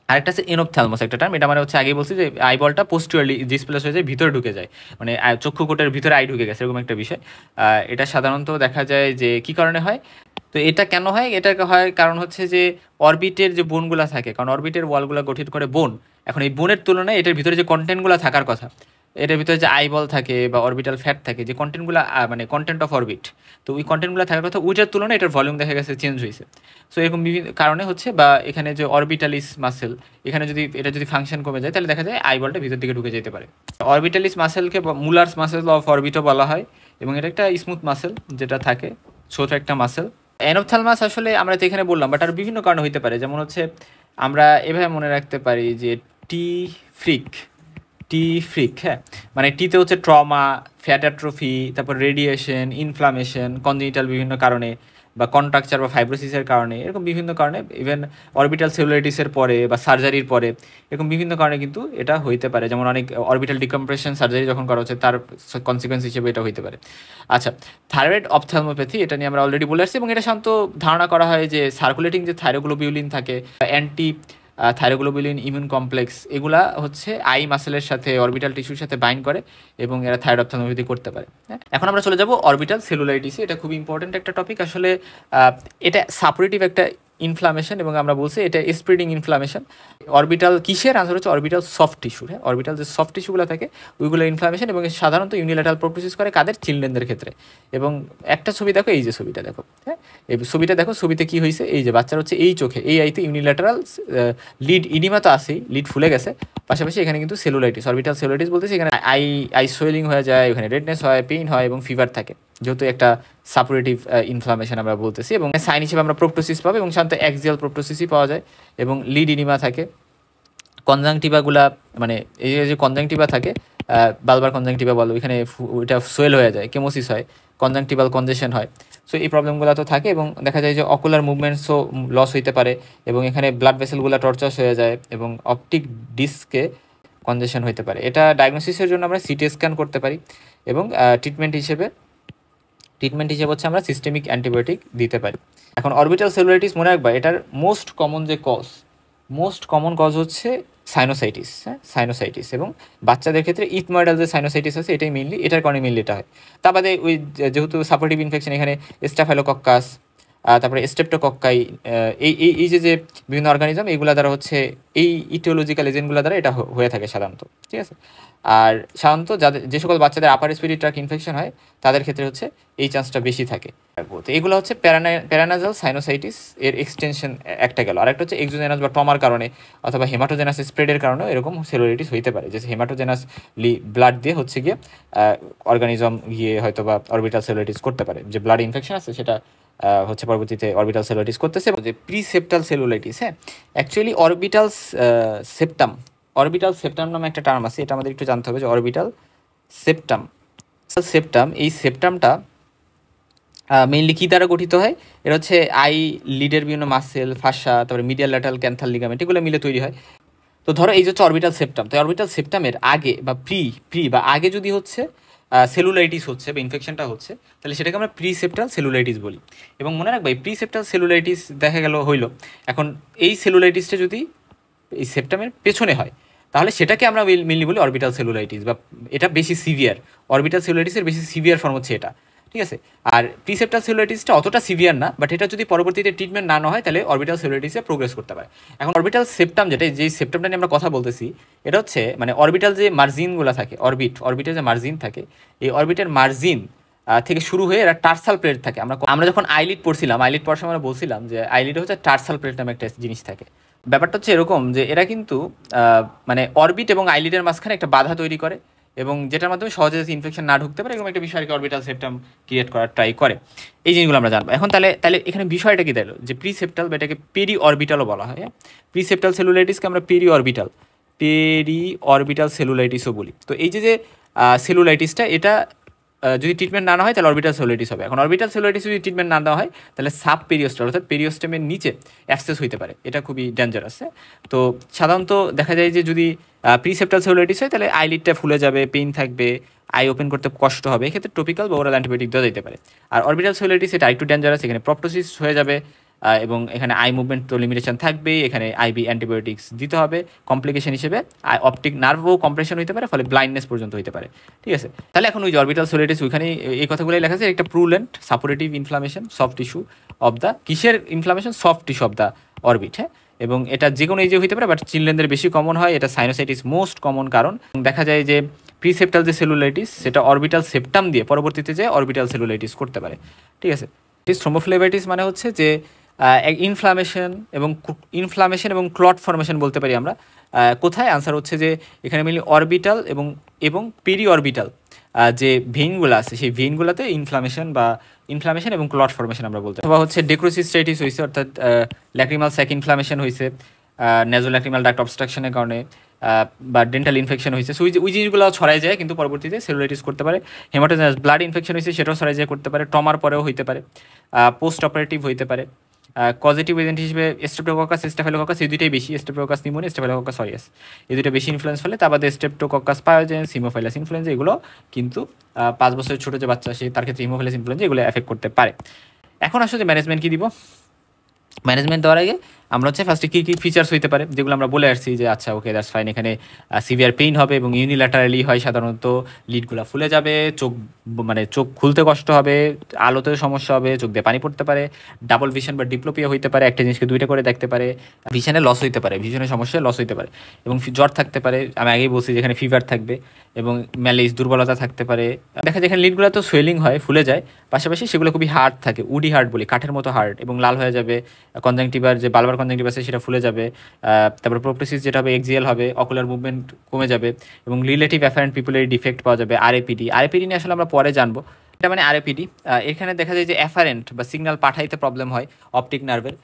আরেকটা আছে এনোপথ্যালমাস একটা টার্ম, এটা মানে হচ্ছে আগেই বলছি যে আইবলটা পোস্টিরিয়রলি ডিসপ্লেস হয়ে যায়, ভিতরে ঢুকে যায়, মানে চক্ষুকোটের ভিতরে আই ঢুকে গেছে, এরকম একটা বিষয়। এটা সাধারণত দেখা যায় যে কী কারণে হয়। তো এটা কেন হয়? এটা হয় কারণ হচ্ছে যে অরবিটের যে বোনগুলো থাকে, কারণ অরবিটের ওয়ালগুলো গঠিত করে বোন। এখন এই বোনের তুলনায় এটার ভিতরে যে কন্টেন্টগুলো থাকার কথা, এটার ভিতরে যে আইবল থাকে বা অরবিটাল ফ্যাট থাকে, যে কন্টেন্টগুলো মানে কন্টেন্ট অফ অরবিট, তো ওই কন্টেন্টগুলো থাকার কথা, ওইটার তুলনায় এটার ভলিউম দেখা গেছে চেঞ্জ হয়েছে। সো এরকম বিভিন্ন কারণে হচ্ছে, বা এখানে যে অরবিটালিস মাসেল, এখানে যদি ফাংশন কমে যায় তাহলে দেখা যায় আইবলটা ভিতর দিকে ঢুকে যেতে পারে। অরবিটালিস মাসেলকে মুলার্স মাসেল অফ অরবিটও বলা হয়, এবং এটা একটা স্মুথ মাসেল যেটা থাকে, ছোট একটা মাসেল। অ্যানোপথ্যালমাস আসলে আমরা তো এখানে বললাম, বাট আর বিভিন্ন কারণে হতে পারে। যেমন হচ্ছে আমরা এভাবে মনে রাখতে পারি যে টি ফ্রিক, হ্যাঁ, মানে টিতে হচ্ছে ট্রমা, ফ্যাট অ্যাট্রোফি, তারপর রেডিয়েশন, ইনফ্লামেশন, কনজেনিটাল বিভিন্ন কারণে, বা কন্ট্রাকচার বা ফাইব্রোসিসের কারণে, এরকম বিভিন্ন কারণে, ইভেন অরবিটাল সেলুলাইটিসের পরে বা সার্জারির পরে, এরকম বিভিন্ন কারণে কিন্তু এটা হইতে পারে। যেমন অনেক অরবিটাল ডিকম্প্রেশন সার্জারি যখন করা হচ্ছে, তার কনসিকুয়েন্স হিসেবে এটা হইতে পারে। আচ্ছা, থাইরয়েড অপথ্যালমোপ্যাথি, এটা নিয়ে আমরা অলরেডি বলে আসছি, এবং এটা শান্ত ধারণা করা হয় যে সার্কুলেটিং যে থাইরোগ্লোবিউলিন থাকে, অ্যান্টি থাইরোগ্লোবিউলিন ইমিউন কমপ্লেক্স, এগুলা হচ্ছে আই মাসেলের সাথে অরবিটাল টিস্যুর সাথে বাইন্ড করে, এবং এরা থাইরয়েড অপথ্যালমোপ্যাথি করতে পারে। এখন আমরা চলে যাব অরবিটাল সেলুলাইটিসে। এটা খুব ইম্পর্টেন্ট একটা টপিক আসলে। এটা সাপোরেটিভ একটা ইনফ্লামেশন, এবং আমরা বলছি এটা স্প্রেডিং ইনফ্লামেশন। অরবিটাল কিসের? আনসার হচ্ছে অরবিটাল সফট টিস্যুর। হ্যাঁ, অরবিটাল যে সফট টিস্যুগুলো থাকে ওইগুলো ইনফ্লামেশন, এবং সাধারণত ইউনিল্যাটারাল প্রোপটোসিস করে কাদের? চিলড্রেনদের ক্ষেত্রে। এবং একটা ছবি দেখো, এই যে ছবিটা দেখো, হ্যাঁ, এই ছবিটা দেখো, ছবিতে কি হয়েছে? এই যে বাচ্চার হচ্ছে এই চোখে, এই আইতে ইউনিল্যাটারাল লিড ইডিমা তো আছেই, লিড ফুলে গেছে, পাশাপাশি এখানে কিন্তু সেলুলাইটিস, অরবিটাল সেলুলাইটিস বলতেছি, এখানে আই সোয়েলিং হয়ে যায়, ওখানে রেডনেস হয়, পেইন হয়, এবং ফিভার থাকে, যেহেতু একটা সাপোরেটিভ ইনফ্লামেশন আমরা বলতেছি। এবং সাইন হিসেবে আমরা প্রোপটোসিস পাবো, এবং সাধারণত অ্যাক্সিয়াল প্রোপটোসিসই পাওয়া যায়, এবং লিড ইডিমা থাকে। কনজাংটিভাগুলা, মানে এই যে কনজাংটিভা থাকে, বালবার কনজাংটিভা বলো, এখানে ওইটা সোয়েল হয়ে যায়, কেমোসিস হয়, কনজাংটিভাল কনজেশন হয়। সো এই প্রবলেমগুলো তো থাকে, এবং দেখা যায় যে অকুলার মুভমেন্টসও লস হইতে পারে, এবং এখানে ব্লাড ভেসেলগুলো টর্চাস হয়ে যায়, এবং অপটিক ডিস্কে কনজেশন হইতে পারে। এটা ডায়াগনোসিসের জন্য আমরা সিটি স্ক্যান করতে পারি, এবং ট্রিটমেন্ট হিসেবে হচ্ছে আমরা সিস্টেমিক অ্যান্টিবায়োটিক দিতে পারি। এখন অরবিটাল সেলুলাইটিস মনে রাখবা, এটার মোস্ট কমন কজ হচ্ছে সাইনোসাইটিস। হ্যাঁ, সাইনোসাইটিস, এবং বাচ্চাদের ক্ষেত্রে ইথময়েডাল যে সাইনোসাইটিস আছে, এটাই মেইনলি, এটার কারণে মেইনলি এটা হয়। তার বাদে ওই যেহেতু সাপোর্টিভ ইনফেকশন, এখানে স্টাফাইলোকক্কাস, তারপরে স্টেপ্টোকক্কাই, এই যে বিভিন্ন অর্গানিজম, এইগুলো দ্বারা হচ্ছে এই ইটিওলজিক্যাল এজেন্টগুলো দ্বারা এটা হয়ে থাকে সাধারণত। ঠিক আছে, আর সাধারণত যে সকল বাচ্চাদের আপার রেসপিরেটরি ট্র্যাক্ট ইনফেকশন হয়, তাদের ক্ষেত্রে হচ্ছে এই চান্সটা বেশি থাকে। তো এগুলো হচ্ছে প্যারানাজাল সাইনোসাইটিস এর এক্সটেনশন একটা গেল। আরেকটা হচ্ছে এক্সোজেনাস বা ট্রমার কারণে, অথবা হেমাটোজেনাস স্প্রেডের কারণেও এরকম সেলুলাইটিস হইতে পারে, যে হেমাটোজেনাস ব্লাড দিয়ে হচ্ছে গিয়ে অর্গানিজম গিয়ে হয়তো বা অরবিটাল সেলুলাইটিস করতে পারে, যে ব্লাড ইনফেকশন আছে সেটা হচ্ছে পরবর্তীতে অরবিটাল সেলুলাইটিস করতেছে। যে প্রিসেপ্টাল সেলুলাইটিস, হ্যাঁ, অ্যাকচুয়ালি অরবিটাল সেপ্টাম নামে একটা টার্ম আছে, এটা আমাদের একটু জানতে হবে, যে অরবিটাল সেপ্টাম, এই সেপ্টামটা মেইনলি কী দ্বারা গঠিত হয়? এটা হচ্ছে আই লিডের বিভিন্ন মাসেল, ফাসা, তারপরে মিডিয়াল ল্যাটারাল ক্যান্থাল লিগামেন্ট, এগুলো মিলে তৈরি হয়। তো ধরো এই যে হচ্ছে অরবিটাল সেপ্টাম, তো অরবিটাল সেপ্টামের আগে বা বা আগে যদি হচ্ছে সেলুলাইটিস হচ্ছে বা ইনফেকশনটা হচ্ছে, তাহলে সেটাকে আমরা প্রিসেপ্টাল সেলুলাইটিস বলি। এবং মনে রাখবা, এই প্রিসেপ্টাল সেলুলাইটিস দেখা গেল হইলো, এখন এই সেলুলাইটিসটা যদি এই সেপ্টামের পেছনে হয়, তাহলে সেটাকে আমরা মেনলি বলি অরবিটাল সেলুলাইটিস, বা এটা বেশি সিভিয়ার। অরবিটাল সেলুলাইটিসের বেশি সিভিয়ার ফর্ম হচ্ছে এটা, ঠিক আছে। আর প্রিসেপ্টাল সেলুলাইটিসটা অতটা সিভিয়ার না, বাট এটা যদি পরবর্তীতে ট্রিটমেন্ট না হয় তাহলে অরবিটাল সেলুলাইটিসে প্রোগ্রেস করতে পারে। এখন অরবিটাল সেপ্টাম, যেই সেপ্টামটা নিয়ে আমরা কথা বলতেছি, এটা হচ্ছে মানে অরবিটাল যে মার্জিনগুলো থাকে, অরবিটের যে মার্জিন থাকে, এই অরবিটের মার্জিন থেকে শুরু হয়ে এরা টার্সাল প্লেট থাকে। আমরা যখন আইলিড পড়ছিলাম, আইলিড পড়ার সময় আমরা বলছিলাম যে আইলিড হচ্ছে টার্সাল প্লেট নামে একটা জিনিস থাকে। ব্যাপারটা হচ্ছে এরকম যে এরা কিন্তু মানে অরবিট এবং আইলিডের মাঝখানে একটা বাধা তৈরি করে, এবং যেটার মাধ্যমে সহজে ইনফেকশন না ঢুকতে পারে, এরকম একটা বিষয় আর কি অরবিটাল সেপ্টাম ক্রিয়েট করার ট্রাই করে। এই জিনিসগুলো আমরা জানবো এখন। তাহলে এখানে বিষয়টা কি দিল যে প্রিসেপ্টাল, বা এটাকে পেরি অরবিটালও বলা হয়। প্রিসেপ্টাল সেলুলাইটিসকে আমরা পেরি অরবিটাল সেলুলাইটিসও বলি। তো এই যে সেলুলাইটিসটা, এটা যদি ট্রিটমেন্ট না হয় তাহলে অরবিটাল সেলুলাইটিস হবে। এখন অরবিটাল সেলুলাইটিস যদি ট্রিটমেন্ট না দেওয়া হয় তাহলে সাব পেরিওস্টাল, অর্থাৎ পেরিওস্টেমের নিচে অ্যাবসেস হইতে পারে। এটা খুবই ডেঞ্জারাস। তো সাধারণত দেখা যায় যে যদি প্রিসেপ্টাল সেলুলাইটিস হয় তাহলে আইলিডটা ফুলে যাবে, পেইন থাকবে, আই ওপেন করতে কষ্ট হবে, এক্ষেত্রে টপিক্যাল বা ওরাল অ্যান্টিবায়োটিক দেওয়া যেতে পারে। আর অরবিটাল সেলুলাইটিস এটা আরেকটু ডেঞ্জারাস, এখানে প্রপটোসিস হয়ে যাবে, এবং এখানে আই মুভমেন্ট তো লিমিটেশন থাকবেই, এখানে আইবি অ্যান্টিবায়োটিক্স দিতে হবে। কমপ্লিকেশন হিসেবে অপটিক নার্ভও কম্প্রেশন হতে পারে, ফলে ব্লাইন্ডনেস পর্যন্ত হতে পারে, ঠিক আছে। তাহলে এখন ওই যে অরবিটাল সেলুলাইটিস, ওইখানে এই কথাগুলোই লেখা আছে, একটা purulent suppurative inflammation soft tissue of the, কিসের inflammation? Soft tissue of the orbit, হ্যাঁ। এবং এটা যে কোনো এজে হতে পারে, বাট চিলড্রেনদের বেশি কমন হয়। এটা সাইনোসাইটিস মোস্ট কমন কারণ। দেখা যায় যে প্রিসেপ্টাল যে সেলুলাইটিস, সেটা অরবিটাল সেপ্টাম দিয়ে পরবর্তীতে যে অরবিটাল সেলুলাইটিস করতে পারে, ঠিক আছে। থ্রোম্বোফ্লেবাইটিস মানে হচ্ছে যে ইনফ্লামেশন এবং ক্লট ফর্মেশন বলতে পারি আমরা। কোথায়? আনসার হচ্ছে যে এখানে মেনলি অরবিটাল এবং পেরি অরবিটাল যে ভেইনগুলো আছে, সেই ভেইনগুলোতে ইনফ্লামেশন এবং ক্লট ফর্মেশন আমরা বলতে, অথবা হচ্ছে ডেক্রোসিস্টাইটিস হয়েছে, অর্থাৎ ল্যাক্রিমাল স্যাক ইনফ্লামেশন হয়েছে নেজোল্যাক্রিমাল ডাক্ট অবস্ট্রাকশনের কারণে, বা ডেন্টাল ইনফেকশন হয়েছে। সো ওই জিনিসগুলো ছড়াই যায়, কিন্তু পরবর্তীতে সেলুলাইটিস করতে পারে। হেমাটোজেনাস ব্লাড ইনফেকশন হয়েছে, সেটাও ছড়াই যায় করতে পারে। ট্রমার পরেও হইতে পারে, পোস্ট অপারেটিভ হইতে পারে। কজেটিভ এজেন্ট হিসেবে স্ট্রেপ্টোকক্কাস, স্টাফিলোকক্কাস, এই দুইটাই বেশি। স্ট্রেপ্টোকক্কাস নিউমোনিয়া, স্টাফিলোকক্কাস অরিয়াস, এই দুইটা বেশি ইনফ্লুয়েন্স ফেলে। তার বাদে স্ট্রেপ্টোকক্কাস পায়োজেন্স, হিমোফাইলাস ইনফ্লুয়েঞ্জা, এগুলো কিন্তু 5 বছরের ছোটো যে বাচ্চা আসে তার ক্ষেত্রে হিমোফাইলাস ইনফ্লুয়েঞ্জা এগুলো এফেক্ট করতে পারে। এখন আসলে ম্যানেজমেন্ট কী দিব? ম্যানেজমেন্ট দেওয়ার আগে আমরা হচ্ছে ফার্স্টে কী ফিচার্স হইতে পারে, যেগুলো আমরা বলে আসছি যে আচ্ছা ওকে দ্যাটস ফাইন, এখানে সিভিয়ার পেইন হবে এবং ইউনিল্যাটারালি হয় সাধারণত, লিডগুলো ফুলে যাবে, চোখ খুলতে কষ্ট হবে, আলোতে সমস্যা হবে, চোখ দিয়ে পানি পড়তে পারে, ডাবল ভিশন বা ডিপ্লোপিয়া হইতে পারে, একটা জিনিসকে দুইটা করে দেখতে পারে, ভিশনে লস হইতে পারে, ভিশনের সমস্যায় লস হইতে পারে, এবং জ্বর থাকতে পারে, আমি আগেই বলছি যেখানে ফিভার থাকবে, এবং ম্যালেজ দুর্বলতা থাকতে পারে। দেখা যায় এখানে লিডগুলো তো সোয়েলিং হয়, ফুলে যায়, পাশাপাশি সেগুলো খুবই হার্ড থাকে, উডি হার্ড বলি, কাঠের মতো হার্ড, এবং লাল হয়ে যাবে। কনজাংটিভার যে বালবার কনজাংটিভ আছে সেটা ফুলে যাবে। তারপর প্রোপটোসিস যেটা হবে এক্সিয়াল হবে, অকুলার মুভমেন্ট কমে যাবে, এবং রিলেটিভ অ্যাফারেন্ট পিপুলের ডিফেক্ট পাওয়া যাবে। আরএপিডি নিয়ে আসলে আমরা পরে জানবো। এটা মানে আরএপিডি, এখানে দেখা যায় যে অ্যাফারেন্ট বা সিগন্যাল পাঠাইতে প্রবলেম হয় অপটিক নার্ভের,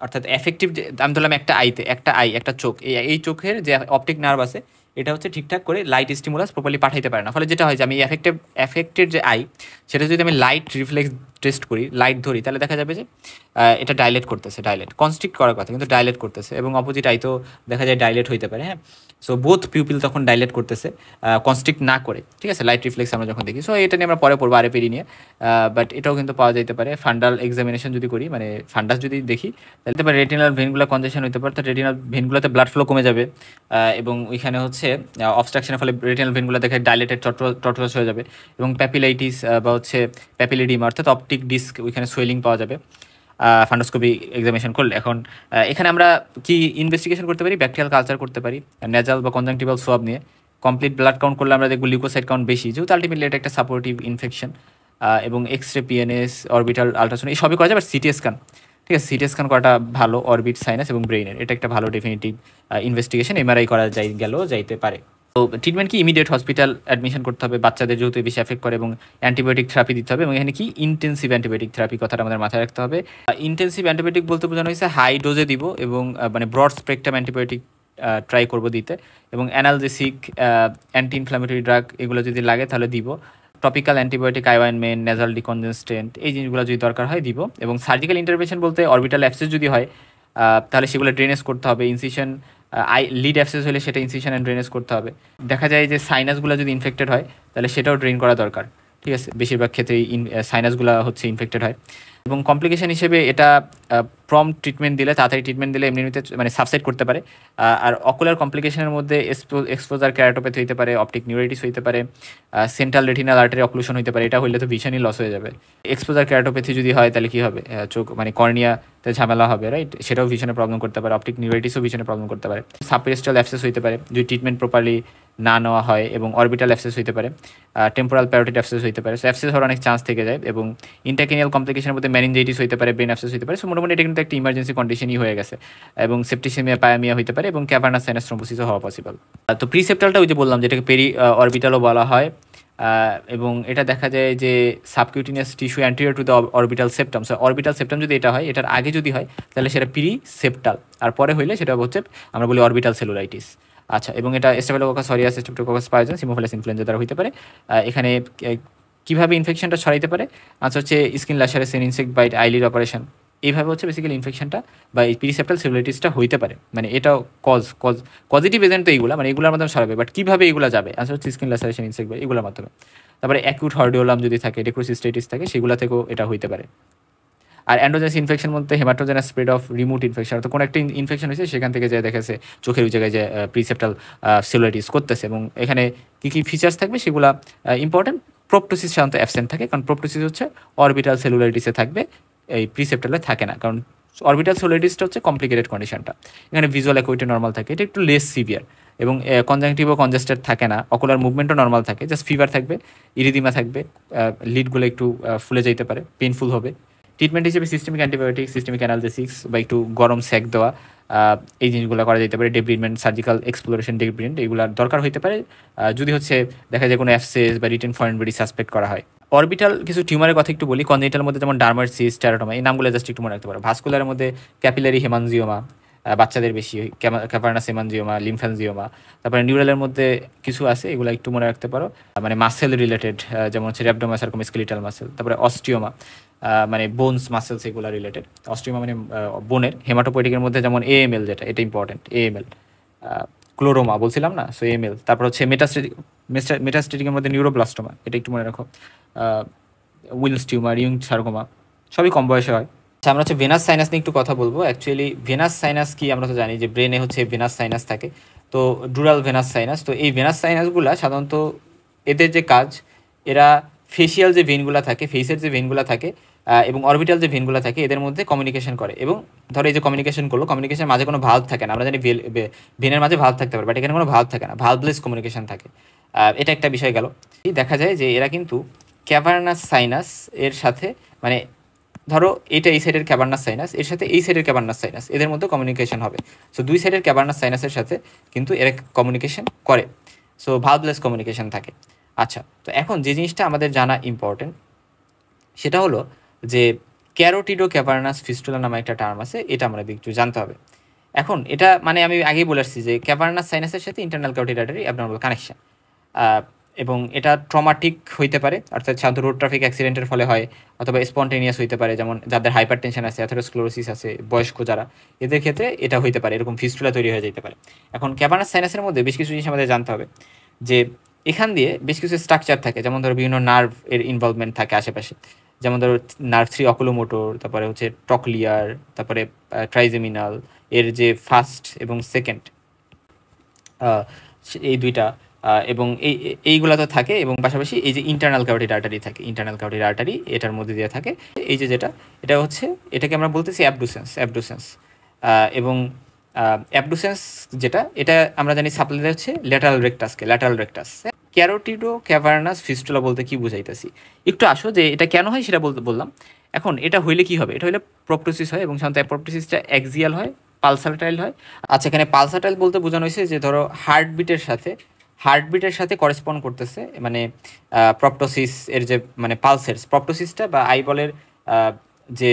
অর্থাৎ এফেক্টিভ যে আমি ধরলাম একটা চোখ, এই চোখের যে অপটিক নার্ভ আছে এটা হচ্ছে ঠিকঠাক করে লাইট স্টিমুলাস প্রপারলি পাঠাইতে পারে না। ফলে যেটা হয় যে আমি এফেক্টেড যে আই, সেটা যদি আমি লাইট রিফ্লেক্স টেস্ট করি, লাইট ধরি, তাহলে দেখা যাবে যে এটা ডাইলেট কনস্ট্রিক্ট করার কথা কিন্তু ডাইলেট করতেছে, এবং অপোজিট আই তো দেখা যায় ডাইলেট হইতে পারে, হ্যাঁ। সো বোথ পিউপিল তখন ডাইলেট করতেছে কনস্ট্রিক্ট না করে, ঠিক আছে, লাইট রিফ্লেক্স আমরা যখন দেখি। সো এটা নিয়ে আমরা পরে পড়বো আরএপিডি নিয়ে, বাট এটাও কিন্তু পাওয়া যেতে পারে। ফান্ডাল এক্সামিনেশন যদি করি, মানে ফান্ডাস যদি দেখি, তাহলে রেটিনাল ভেনগুলো কনজেশন হতে পারে, তো রেটিনাল ভেনগুলোতে ব্লাড ফ্লো কমে যাবে, এবং ওইখানে হচ্ছে অবস্ট্রাকশনের ফলে রেটিনাল ভেনগুলো দেখে ডাইলেটেড টর্টোরাস হয়ে যাবে, এবং প্যাপিলাইটিস বা হচ্ছে প্যাপিলিডিমা, অর্থাৎ অপটিক ডিস্ক, ওইখানে সোয়েলিং পাওয়া যাবে ফান্ডোস্কোপি এক্সামিনেশন করলে। এখন এখানে আমরা কি ইনভেস্টিগেশন করতে পারি? ব্যাকটেরিয়াল কালচার করতে পারি নেজাল বা কনজাংটিভাল সোয়াব নিয়ে। কমপ্লিট ব্লাড কাউন্ট করলে আমরা দেখবো লিউকোসাইট কাউন্ট বেশি, যেহেতু আলটিমেটলি এটা একটা সাপোর্টিভ ইনফেকশন, এবং এক্সরে, পিএনএস, অরবিটাল আলট্রাসাউন্ড এই সবই করা যায়, বাট সিটি স্ক্যান, ঠিক আছে, সিটি স্ক্যান করাটা ভালো, অরবিট, সাইনাস এবং ব্রেইনের, এটা একটা ভালো ডেফিনিটিভ ইনভেস্টিগেশন। এমআরআই করা যাইতে পারে। তো ট্রিটমেন্ট কি? ইমিডিয়েট হসপিটাল অ্যাডমিশন করতে হবে, বাচ্চাদের যেহেতু বেশি এফেক্ট করে, এবং অ্যান্টিবায়োটিক থেরাপি দিতে হবে, এবং এখানে কি ইন্টেন্সিভ অ্যান্টিবায়োটিক থেরাপি কথাটা আমাদের মাথায় রাখতে হবে। ইন্টেন্সিভ অ্যান্টিবায়োটিক বলতে বোঝানো হয়েছে হাই ডোজে দিব, এবং মানে ব্রড স্পেকট্রাম অ্যান্টিবায়োটিক ট্রাই করবো দিতে, এবং অ্যানালজেসিক, অ্যান্টি ইনফ্লামেটরি ড্রাগ এগুলো যদি লাগে তাহলে দিব। টপিক্যাল অ্যান্টিবায়োটিক, আইওয়াইনমেন্ট, নেজাল ডিকনজেস্টেন্ট, এই জিনিসগুলো যদি দরকার হয় দিব। এবং সার্জিক্যাল ইন্টারভেনশন বলতে অরবিটাল অ্যাবসেস যদি হয় তাহলে সেগুলো ড্রেনেজ করতে হবে। ইনসিশন, লিড অ্যাবসেস হলে সেটা ইনসিশন অ্যান্ড ড্রেনেজ করতে হবে। দেখা যায় যে সাইনাসগুলো যদি ইনফেক্টেড হয় তাহলে সেটাও ড্রেন করা দরকার। ঠিক আছে, বেশিরভাগ ক্ষেত্রেই সাইনাসগুলো হচ্ছে ইনফেক্টেড হয়। এবং কমপ্লিকেশন হিসেবে এটা প্রম্পট ট্রিটমেন্ট দিলে, তাড়াতাড়ি ট্রিটমেন্ট দিলে এমনিতে মানে সাবসাইড করতে পারে। আর অকুলার কমপ্লিকেশনের মধ্যে এক্সপোজার কেরাটোপ্যাথি হইতে পারে, অপটিক নিউরাইটিস হইতে পারে, সেন্ট্রাল রেটিনাল আর্টারি অক্লুশন হইতে পারে। এটা হইলে তো ভিশনই লস হয়ে যাবে। এক্সপোজার কেরাটোপ্যাথি যদি হয় তাহলে কী হবে, চোখ মানে কর্নিয়াতে ঝামেলা হবে, রাইট? সেটাও ভিশনে প্রবলেম করতে পারে। অপটিক নিউরাইটিসও ভিশনে প্রবলেম করতে পারে। সাবপেরিস্টাল অ্যাবসেস হইতে পারে যদি ট্রিটমেন্ট প্রপারলি না নেওয়া হয়, এবং অরবিটাল অ্যাবসেস হইতে পারে, টেম্পোরাল প্যারোটিড অ্যাবসেস হইতে পারে। সো অ্যাবসেস হওয়ার অনেক চান্স থেকে যায়। এবং ইন্টারক্রেনিয়াল কমপ্লিকেশনের মধ্যে মেনিনজাইটিস হইতে পারে, ব্রেন অ্যাবসেস হইতে পারে। সো মোটামুটি এটা কিন্তু একটা ইমার্জেন্সি কন্ডিশনই হয়ে গেছে। এবং সেপ্টিসেমিয়া, পায়ামিয়া হইতে পারে, এবং ক্যাভার্নাস সাইনাস থ্রম্বোসিসও হওয়া পসিবল। তো প্রিসেপ্টালটা ওই যে বললাম, যেটাকে পেরি অরবিটালও বলা হয়। এবং এটা দেখা যায় যে subcutaneous tissue anterior to the orbital septum. So orbital septum যদি এটা হয়, এটার আগে যদি হয় তাহলে সেটা প্রিসেপ্টাল, আর পরে হইলে সেটা হচ্ছে আমরা বলি অরবিটাল সেলুলাইটিস। আচ্ছা, এবং এটা স্টেফিলোকোকাস অরিয়াস, স্টেফিলোকোকাস পায়োজেন্স, হিমোফিলাস ইনফ্লুয়েঞ্জা দ্বারা হইতে পারে। এখানে কীভাবে ইনফেকশনটা ছড়াইতে পারে? আচ্ছা, হচ্ছে skin laceration, insect bite, eyelid operation, এইভাবে হচ্ছে বেসিক্যালি ইনফেকশনটা বা এই প্রিসেপ্টাল সেলুলাইটিসটা হইতে পারে। মানে এটাও পজিটিভ এজেন্ট তো এইগুলো, মানে এগুলোর মাধ্যমে ছড়াবে। বাট কীভাবে এগুলো যাবে? আচ্ছা, হচ্ছে স্কিন ল্যাশারেশন, ইনসেক্ট বাইট, এগুলোর মাধ্যমে। তারপরে অ্যাকিউট হর্ডিওলাম যদি থাকে, ডেক্রোসিস্টাইটিস থাকে, সেগুলো থেকেও এটা হইতে পারে। আর অ্যান্ড্রোজেনাস ইনফেকশন মধ্যে haematogenous spread of remote infection, তো কোনো একটা ইনফেকশন হয়েছে, সেখান থেকে যে দেখেছে চোখের ওই জায়গায় যে প্রিসেপ্টাল সেলুলাইটিস করতেছে। এবং এখানে কী কী ফিচার্স থাকবে সেগুলো ইম্পর্টেন্ট। প্রোপটোসিস সাধারণত অ্যাবসেন্ট থাকে, কারণ প্রোপটোসিস হচ্ছে অরবিটাল সেলুলাইটিসে থাকবে, এই প্রিসেপ্টালে থাকে না। কারণ অরবিটাল সেলুলাইটিসটা হচ্ছে কমপ্লিকেটেড কন্ডিশনটা। এখানে ভিজুয়াল অ্যাকুইটি নর্মাল থাকে, এটা একটু লেস সিভিয়ার, এবং কনজাংটিভও কনজেস্টেড থাকে না, অকুলার মুভমেন্টও নর্মাল থাকে, জাস্ট ফিভার থাকবে, ইরিদিমা থাকবে, লিডগুলো একটু ফুলে যেতে পারে, পেইনফুল হবে। ট্রিটমেন্ট হিসেবে সিস্টেমিক অ্যান্টিবায়োটিক, সিস্টেমিক অ্যানালজেসিক্স বা একটু গরম সেক দেওয়া, এই জিনিসগুলো করা যেতে পারে। ডেব্রিডমেন্ট, সার্জিক্যাল এক্সপ্লোরেশন, ডেব্রিডমেন্ট, এগুলোর দরকার হতে পারে যদি হচ্ছে দেখা যায় কোনো অ্যাবসেস বা রিটেন ফরেন বডি সাসপেক্ট করা হয়। অরবিটাল কিছু টিউমারের কথা একটু বলি। কনজেনিটাল মধ্যে যেমন ডার্মার সিস, টেরাটোমা, এই নামগুলো জাস্ট একটু মনে রাখতে পারো। ভাস্কুলারের মধ্যে ক্যাপিলারি হেমানজিওমা, বাচ্চাদের বেশি হয়, ক্যাভার্নাস হেমানজিওমা, লিমফ্যানজিওমা। তারপরে নিউরালের মধ্যে কিছু আছে, এগুলো একটু মনে রাখতে পারো। মানে মাসেল রিলেটেড, যেমন হচ্ছে র্যাবডোমাসার্কোমাস্কেলিটাল মাসেল। তারপরে অস্টিওমা, মানে বোনস মাসেলস, এগুলো রিলেটেড। অস্টিওমা মানে বোনের। হেমাটোপয়েটিকের মধ্যে যেমন এএমএল, যেটা এটা ইম্পর্টেন্ট, এএমএল। ক্লোরোমা বলছিলাম না, সো এএমএল। তারপর হচ্ছে মেটাস্টেটিকের মধ্যে নিউরোব্লাস্টোমা, এটা একটু মনে রাখো। উইলস টিউমার, ইয়ং সার্কোমা, সবই কম বয়সে হয়। আচ্ছা, আমরা হচ্ছে ভেনাস সাইনাস নিয়ে একটু কথা বলবো। অ্যাকচুয়ালি ভেনাস সাইনাস কি, আমরা তো জানি যে ব্রেনে হচ্ছে ভেনাস সাইনাস থাকে, তো ডুরাল ভেনাস সাইনাস। তো এই ভেনাস সাইনাসগুলো সাধারণত এদের যে কাজ, এরা ফেসিয়াল যে ভেনগুলো থাকে, ফেসের যে ভেনগুলো থাকে, এবং অরবিটাল যে ভেনগুলো থাকে, এদের মধ্যে কমিউনিকেশন করে। এবং ধরো এই যে কমিউনিকেশন করলো, কমিউনিকেশনের মাঝে কোনো ভাল্ব থাকে না। আমরা জানি ভেনের মাঝে ভাল্ব থাকতে পারে, বাট এখানে কোনো ভাল্ব থাকে না, ভাল্বলেস কমিউনিকেশন থাকে। এটা একটা বিষয় গেল। দেখা যায় যে এরা কিন্তু ক্যাভার্নাস সাইনাস এর সাথে, মানে ধরো এটা এই সাইডের ক্যাভার্নাস সাইনাস, এর সাথে এই সাইডের ক্যাভার্নাস সাইনাস, এদের মধ্যে কমিউনিকেশন হবে। সো দুই সাইডের ক্যাভার্নাস সাইনাসের সাথে কিন্তু এরা কমিউনিকেশন করে। সো ভাল্বলেস কমিউনিকেশন থাকে। আচ্ছা, তো এখন যে জিনিসটা আমাদের জানা ইম্পর্টেন্ট, সেটা হলো যে ক্যারোটিডো ক্যাভার্নাস ফিস্টুলা নামে একটা টার্ম আছে, এটা আমরা একটু জানতে হবে। এখন এটা মানে আমি আগেই বলে আসছি যে ক্যাভার্নাস সাইনাসের সাথে internal carotid artery abnormal connection, এবং এটা ট্রমাটিক হইতে পারে, অর্থাৎ সাধারণত রোড ট্রাফিক অ্যাক্সিডেন্টের ফলে হয়, অথবা স্পন্টেনিয়াস হইতে পারে, যেমন যাদের হাইপার টেনশন আছে, অ্যাথেরোস্ক্লেরোসিস আছে, বয়স্ক যারা, এদের ক্ষেত্রে এটা হইতে পারে, এরকম ফিস্টুলা তৈরি হয়ে যেতে পারে। এখন ক্যাভার্নাস সাইনাসের মধ্যে বেশ কিছু জিনিস আমাদের জানতে হবে, যে এখান দিয়ে বেশ কিছু স্ট্রাকচার থাকে, যেমন ধরো বিভিন্ন নার্ভ এর ইনভলভমেন্ট থাকে আশেপাশে, যেমন ধরো নার্ভ 3 অকুলোমোটর, তারপরে হচ্ছে টকলিয়ার, তারপরে ট্রাইজেমিনাল, এর যে ফার্স্ট এবং সেকেন্ড, এই দুইটা, এবং এইগুলা তো থাকে। এবং পাশাপাশি এই যে ইন্টারনাল ক্যারোটিড আর্টারি থাকে, ইন্টারনাল ক্যারোটিড আর্টারি এটার মধ্যে দিয়ে থাকে। এই যে যেটা, এটা হচ্ছে, এটাকে আমরা বলতেছি অ্যাবডুসেন্স। এবং অ্যাবডুসেন্স যেটা, এটা আমরা জানি সাপ্লাই হচ্ছে ল্যাটারাল রেকটাস। ক্যারোটিডো ক্যাভার্নাস ফিস্টুলা বলতে কি বুঝাইতেছি, একটু আসো যে এটা কেন হয় সেটা বললাম। এখন এটা হইলে কি হবে? এটা হইলে প্রপটোসিস হয়, এবং সাধারণত প্রপটোসিসটা অ্যাক্সিয়াল হয়, পালসাটাইল হয়। আচ্ছা, এখানে পালসাটাইল বলতে বোঝানো হয়েছে যে ধরো হার্টবিটের সাথে করেসপন্ড করতেছে, মানে প্রপটোসিস এর যে মানে পালসের প্রপটোসিসটা বা আইবলের যে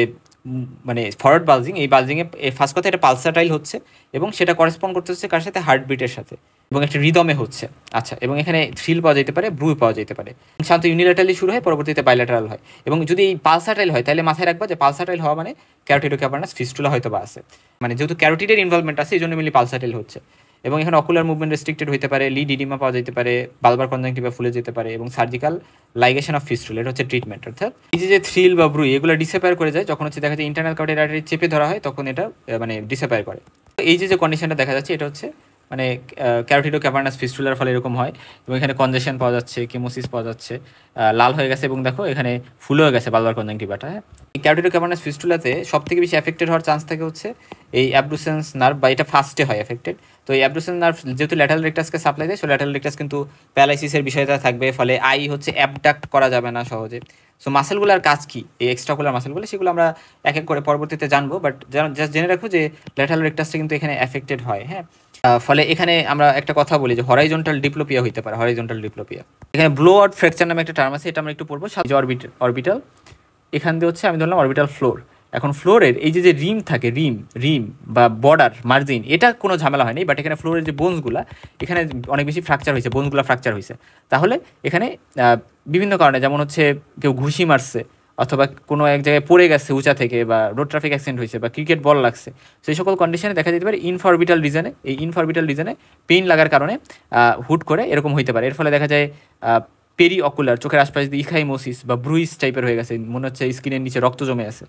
মানে ফরওয়ার্ড বালজিং, এই বালজিংয়ে ফার্স্ট কথা এটা পালসাটাইল হচ্ছে, এবং সেটা করেসপন্ড করতেছে কার সাথে? হার্টবিটের সাথে, এবং একটা রিদমে হচ্ছে। আচ্ছা, এবং এখানে থ্রিল পাওয়া যেতে পারে, ব্রু পাওয়া যেতে পারে। সাধারণত ইউনিল্যাটারালি শুরু হয়, পরবর্তীতে বাইল্যাটারাল হয়। এবং যদি এই পালসাটাইল হয়, তাহলে মাথায় রাখবা যে পালসাটাইল হওয়া মানে ক্যারোটিডো ক্যাভার্নাস ফিস্টুলা হয়তো বা আছে, মানে যেহেতু ক্যারোটিডের ইনভলভমেন্ট আছে, এই জন্য মিলি পালসাটাইল হচ্ছে। এবং এখানে অকুলার মুভমেন্ট রেস্ট্রিক্টেড হতে পারে, লিড ইডিমা পাওয়া যেতে পারে, বালবার কনজাংটিভা ফুলে যেতে পারে এবং সার্জিক্যাল লাইগেশন অফ ফিস্টুল, এটা হচ্ছে ট্রিটমেন্ট। অর্থাৎ এই যে থ্রিল বা ব্রুই এগুলো ডিসঅ্যাপিয়ার করে যায় যখন হচ্ছে দেখা যায় ইন্টারনাল কার্টিক আর্টারি চেপে ধরা হয়, তখন এটা মানে ডিসঅ্যাপিয়ার করে। এই যে কন্ডিশনটা দেখা যাচ্ছে এটা হচ্ছে মানে ক্যারোটিডো ক্যাভার্নাস ফিস্টুলার ফলে এরকম হয় এবং এখানে কনজেশন পাওয়া যাচ্ছে, কেমোসিস পাওয়া যাচ্ছে, লাল হয়ে গেছে এবং দেখো এখানে ফুল হয়ে গেছে বালবার কনজাংটিভাটা। হ্যাঁ, এই ক্যারোটিডো ক্যাভার্নাস ফিস্টুলাতে সব থেকে বেশি এফেক্টেড হওয়ার চান্স থাকে হচ্ছে এই অ্যাবডুসেন্স নার্ভ, বা এটা ফার্স্টে হয় এফেক্টেড। তো এই অ্যাবডুসেন্স নার্ভ যেহেতু ল্যাটারাল রেকটাসকে সাপ্লাই দেয়, সো ল্যাটারাল রেকটাস কিন্তু প্যারালাইসিসের বিষয়টা থাকবে, ফলে আই হচ্ছে অ্যাবডাক্ট করা যাবে না সহজে। সো মাসেলগুলোর কাজ কি, এই এক্সট্রাকুলার মাসেলগুলো, সেগুলো আমরা এক এক করে পরবর্তীতে জানবো, বাট জাস্ট জেনে রাখো যে ল্যাটারাল রেকটাসটা কিন্তু এখানে এফেক্টেড হয়। হ্যাঁ, ফলে এখানে আমরা একটা কথা বলি যে হরাইজন্টাল ডিপ্লোপিয়া হইতে পারে, হরাইজন্টাল ডিপ্লোপিয়া। এখানে ব্লো আউট ফ্র্যাকচার নামে একটা টার্ম আছে, এটা আমরা একটু পড়বো। অরবিটাল এখান দিয়ে হচ্ছে আমি ধরলাম অরবিটাল ফ্লোর। এখন ফ্লোরের এই যে রিম থাকে, রিম বা বর্ডার মার্জিন, এটা কোনো ঝামেলা হয়নি, বাট এখানে ফ্লোরের যে বোনসগুলা এখানে অনেক বেশি ফ্র্যাকচার হয়েছে, বোনসগুলো ফ্র্যাকচার হয়েছে। তাহলে এখানে বিভিন্ন কারণে, যেমন হচ্ছে কেউ ঘুষি মারছে অথবা কোনো এক জায়গায় পড়ে গেছে উঁচা থেকে, বা রোড ট্রাফিক অ্যাক্সিডেন্ট হয়েছে, বা ক্রিকেট বল লাগছে, সেই সকল কন্ডিশনে দেখা যেতে পারে ইনফরবিটাল রিজনে, এই ইনফরবিটাল রিজনে পেইন লাগার কারণে হুট করে এরকম হইতে পারে। এর ফলে দেখা যায় পেরি অকুলার, চোখের আশপাশ দিয়ে ইখাইমোসিস বা ব্রুইস টাইপের হয়ে গেছে, মনে হচ্ছে স্কিনের নিচে রক্ত জমে আছে,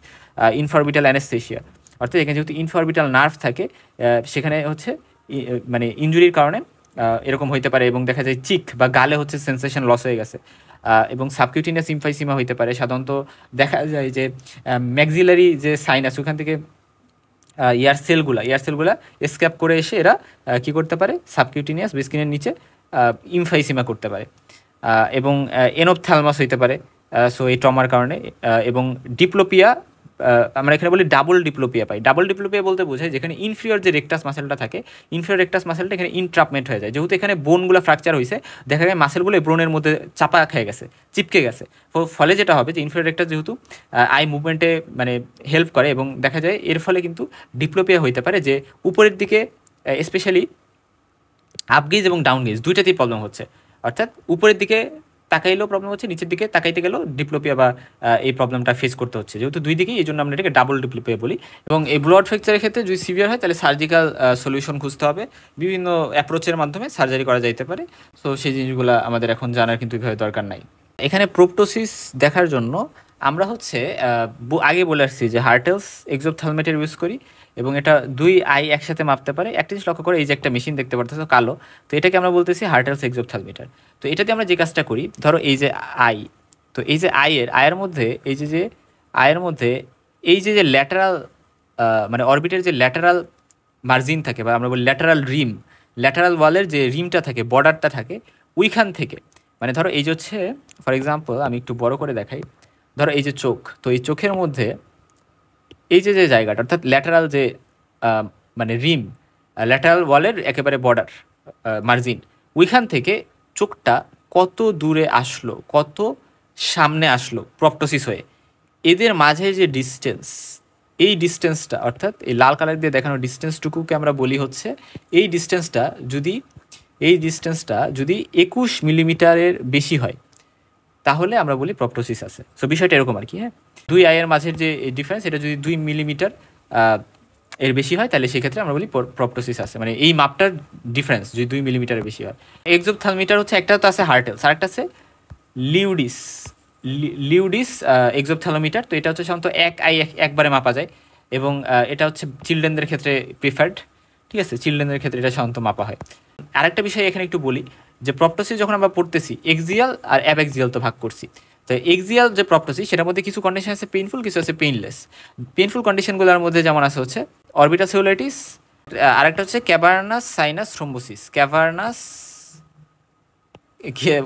ইনফরবিটাল অ্যানেস্থেশিয়া। অর্থাৎ এখানে যেহেতু ইনফরবিটাল নার্ভ থাকে, সেখানে হচ্ছে মানে ইনজুরির কারণে এরকম হইতে পারে, এবং দেখা যায় চিক বা গালে হচ্ছে সেন্সেশন লস হয়ে গেছে, এবং সাবকিউটিনিয়াস ইমফাইসিমা হইতে পারে। সাধারণত দেখা যায় যে ম্যাক্সিলারি যে সাইনাস, ওখান থেকে ইয়ার সেলগুলা স্ক্যাপ করে এসে এরা কী করতে পারে, সাবকিউটিনিয়াস বা স্কিনের নিচে ইমফাইসিমা করতে পারে, এবং এনোপথ্যালমাস হইতে পারে, সো এই ট্রমার কারণে। এবং ডিপ্লোপিয়া, আমরা এখানে বলি ডাবল ডিপ্লোপিয়া পাই। ডাবল ডিপ্লোপিয়া বলতে বোঝায় যেখানে ইনফিরিয়র যে রেকটাস মাসেলটা থাকে, ইনফিরিয়র রেকটাস মাসেলটা এখানে ইনট্রাপমেন্ট হয়ে যায়, যেহেতু এখানে বোনগুলো ফ্র্যাকচার হয়েছে, দেখা যায় মাসেলগুলো ব্রোনের মধ্যে চাপা খেয়ে গেছে, চিপকে গেছে। ফলে যেটা হবে যে ইনফিরিয়র রেকটাস যেহেতু আই মুভমেন্টে মানে হেল্প করে, এবং দেখা যায় এর ফলে কিন্তু ডিপ্লোপিয়া হইতে পারে, যে উপরের দিকে স্পেশালি আপগেজ এবং ডাউনগেজ দুইটাতেই প্রবলেম হচ্ছে। অর্থাৎ উপরের দিকে তাকাইলেও প্রবলেম হচ্ছে, নিচের দিকে তাকাইতে গেলেও ডিপ্লোপিয়া বা এই প্রবলেমটা ফেস করতে হচ্ছে, যেহেতু দুই দিকেই, এই জন্য আমরা এটাকে ডাবল ডিপ্লোপিয়া বলি। এবং এই ব্লো আউট ফ্র্যাকচারের ক্ষেত্রে যদি সিভিয়ার হয় তাহলে সার্জিক্যাল সলিউশন খুঁজতে হবে, বিভিন্ন অ্যাপ্রোচের মাধ্যমে সার্জারি করা যাইতে পারে। সো সেই জিনিসগুলো আমাদের এখন জানার কিন্তু এভাবে দরকার নাই। এখানে প্রোপটোসিস দেখার জন্য আমরা হচ্ছে আগে বলে আসছি যে হার্টেলস এক্সোপথ্যালমেটার ইউজ করি, এবং এটা দুই আই একসাথে মাপতে পারে। একটা জিনিস লক্ষ্য করে, এই যে একটা মেশিন দেখতে পারতেছো কালো, তো এটাকে আমরা বলতেছি হার্টেলস এক্সোপথ্যালমেটার। তো এটাতে আমরা যে কাজটা করি, ধরো এই যে আই, তো এই যে আয়ের মধ্যে এই যে আয়ের মধ্যে এই যে ল্যাটারাল মানে অরবিটের যে ল্যাটারাল মার্জিন থাকে, বা আমরা বলি ল্যাটারাল রিম, ল্যাটারাল ওয়ালের যে রিমটা থাকে, বর্ডারটা থাকে, ওইখান থেকে, মানে ধরো এই যে হচ্ছে ফর এক্সাম্পল আমি একটু বড় করে দেখাই, ধরো এই যে চোখ, তো এই চোখের মধ্যে এই যে জায়গাটা, অর্থাৎ ল্যাটারাল যে মানে রিম, ল্যাটারাল ওয়ালের একেবারে বর্ডার মার্জিন, ওইখান থেকে চোখটা কত দূরে আসলো, কত সামনে আসলো প্রপটোসিস হয়ে, এদের মাঝে যে ডিস্টেন্স, এই ডিস্টেন্সটা, অর্থাৎ এই লাল কালার দিয়ে দেখানো ডিস্টেন্সটুকুকে আমরা বলি হচ্ছে, এই ডিস্টেন্সটা যদি 21 মিলিমিটারের বেশি হয় তাহলে আমরা বলি প্রপটোসিস আছে। সো বিষয়টা এরকম আর কি। হ্যাঁ, দুই আইয়ের মাঝের যে ডিফারেন্স, এটা যদি 2 মিলিমিটার এর বেশি হয় তাহলে সেক্ষেত্রে আমরা বলি প্রপটোসিস আছে, মানে এই মাপটার ডিফারেন্স যদি 2 মিলিমিটারের বেশি হয়। এক্সোপথ্যালমিটার হচ্ছে, একটা তো আছে হার্টেলস, আর একটা আছে লিউডিস এক্সোপথ্যালোমিটার। তো এটা হচ্ছে সাধারণত এক আই একবারে মাপা যায়, এবং এটা হচ্ছে চিলড্রেনদের ক্ষেত্রে প্রিফার্ড। ঠিক আছে, চিলড্রেনদের ক্ষেত্রে এটা সাধারণত মাপা হয়। আরেকটা বিষয় এখানে একটু বলি, যে প্রপটোসিস যখন আমরা পড়তেছি, এক্সিয়াল আর অ্যাবাক্সিয়াল তো ভাগ করছি। তো এক্সিয়াল যে প্রপটোসিস, সেটার মধ্যে কিছু কন্ডিশন আছে পেইনফুল, কিছু আছে পেইনলেস। পেইনফুল কন্ডিশনগুলোর মধ্যে যেমন আছে হচ্ছে অরবিটাল সেলুলাইটিস, আরেকটা হচ্ছে ক্যাভার্নাস সাইনাস থ্রোম্বোসিস, ক্যাভার্নাস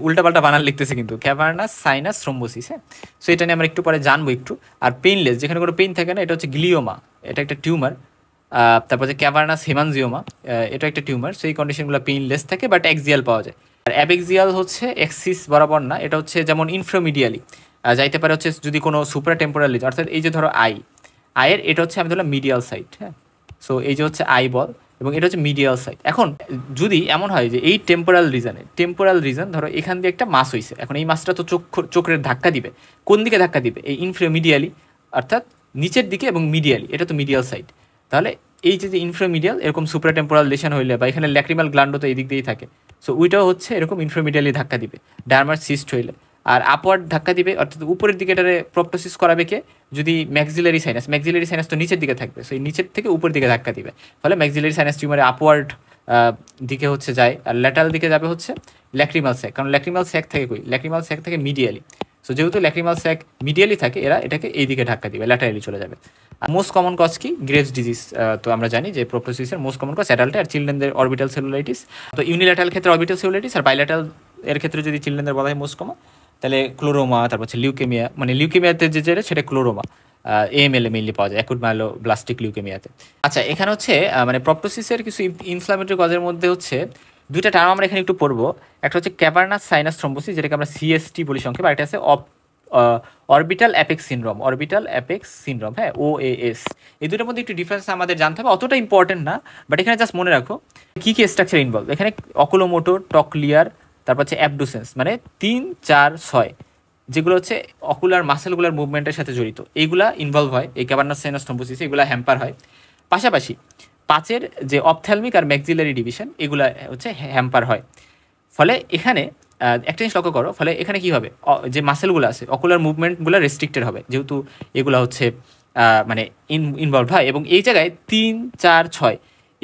উল্টাপাল্টা বানান লিখতেছে কিন্তু, ক্যাভার্নাস সাইনাস থ্রোম্বোসিস। হ্যাঁ, সো এটা নিয়ে আমরা একটু পরে জানবো একটু। আর পেইনলেস, যেখানে কোনো পেইন থাকে না, এটা হচ্ছে গ্লিওমা, এটা একটা টিউমার। তারপর যে ক্যাভার্নাস হেমানজিওমা, এটা একটা টিউমার। সেই কন্ডিশনগুলো পেইনলেস থাকে, বাট অ্যাক্সিয়াল পাওয়া যায়। আর অ্যাবাক্সিয়াল হচ্ছে এক্সিস বরাবর না, এটা হচ্ছে যেমন ইনফ্রামিডিয়ালি যাইতে পারে হচ্ছে যদি কোনো সুপ্রা টেম্পোরালি, অর্থাৎ এই যে ধরো আয়ের এটা হচ্ছে আমি ধরলাম মিডিয়াল সাইড। হ্যাঁ, সো এই যে হচ্ছে আই বল, এবং এটা হচ্ছে মিডিয়াল সাইড। এখন যদি এমন হয় যে এই টেম্পোরাল রিজন, ধরো এখান দিয়ে একটা মাস হয়েছে, এখন এই মাসটা তো চোখের ধাক্কা দিবে, কোন দিকে ধাক্কা দিবে, এই ইনফ্রামিডিয়ালি, অর্থাৎ নিচের দিকে, এবং মিডিয়ালি, এটা তো মিডিয়াল সাইড। তাহলে এই যে ইনফ্রামিডিয়াল এরকম সুপ্রাটেম্পোরাল লেশন হইলে বা এখানে ল্যাক্রিমাল গ্ল্যান্ডও তো এই দিক দিয়েই থাকে, সো ওইটাও হচ্ছে এরকম ইনফ্রামিডিয়ালি ধাক্কা দিবে, ডায়ারমার সিস্ট হইলে। আর আপওয়ার্ড ধাক্কা দিবে অর্থাৎ উপরের দিকে এটারে প্রপটোসিস করাবে কে, যদি ম্যাক্সিলারি সাইনাস তো নিচের দিকে থাকবে, সো এই নিচের থেকে উপরের দিকে ধাক্কা দিবে, ফলে ম্যাক্সিলারি সাইনাস টিউমারে আপওয়ার্ড দিকে হচ্ছে যায়, আর ল্যাটারাল দিকে যাবে হচ্ছে ল্যাক্রিমাল স্যাক, কারণ ল্যাক্রিমাল স্যাক থেকে কই, ল্যাক্রিমাল স্যাক থেকে মিডিয়ালি, সো যেহেতু ল্যাক্রিমাল স্যাক মিডিয়ালি থাকে এরা এটাকে এই দিকে ধাক্কা দিবে, ল্যাটারালি চলে যাবে। আর মোস্ট কমন কজ কি, গ্রেভস ডিজিজ, তো আমরা জানি যে প্রোপ্টোসিসের মোস্ট কমন কজ অ্যাডাল্টে আর চিলড্রেনদের অরবিটাল সেলুলাইটিস, তো ইউনিল্যাটারাল ক্ষেত্রে অরবিটাল সেলুলাইটিস, আর বাইল্যাটারাল এর ক্ষেত্রে যদি চিলড্রেনদের বলা হয় মোস্ট কমন, তাহলে ক্লোরোমা, তারপর হচ্ছে লিউকেমিয়া, মানে লিউকেমিয়াতে যেটা সেটা ক্লোরোমা, AML মেইনলি পাওয়া যায়, অ্যাকুট মাইলোব্লাস্টিক লিউকেমিয়াতে। আচ্ছা, এখানে হচ্ছে মানে প্রপটোসিসের কিছু ইনফ্লামেটরি কজের মধ্যে হচ্ছে দুইটা টার্ম আমরা এখানে একটু পড়বো, একটা হচ্ছে ক্যাভার্নাস সাইনাস থ্রম্বোসিস, যেটাকে আমরা CST বলি সংক্ষেপে, আর একটা আছে অরবিটাল অ্যাপেক্স সিনড্রোম, হ্যাঁ, OAS। এই দুটোর মধ্যে একটু ডিফারেন্স আমাদের জানতে হবে, অতটা ইম্পর্টেন্ট না, বাট এখানে জাস্ট মনে রাখো কী কী স্ট্রাকচার ইনভলভ। এখানে অকুলোমোটর, টকলিয়ার, তারপর হচ্ছে অ্যাবডুসেন্স, মানে 3, 4, 6 যেগুলো হচ্ছে অকুলার মাসেলগুলার মুভমেন্টের সাথে জড়িত, এইগুলা ইনভলভ হয় এই ক্যাভার্নাস সাইনাস থ্রম্বোসিসে, এগুলা হ্যাম্পার হয়। পাশাপাশি পাঁচের যে অপথ্যালমিক আর ম্যাক্সিলারি ডিভিশন এগুলা হচ্ছে হ্যাম্পার হয়। ফলে এখানে একটা জিনিস লক্ষ্য করো, ফলে এখানে কী হবে, যে মাসেলগুলো আছে অকুলার মুভমেন্টগুলো রেস্ট্রিক্টেড হবে, যেহেতু এগুলো হচ্ছে মানে ইনভলভ হয়। এবং এই জায়গায় 3, 4, 6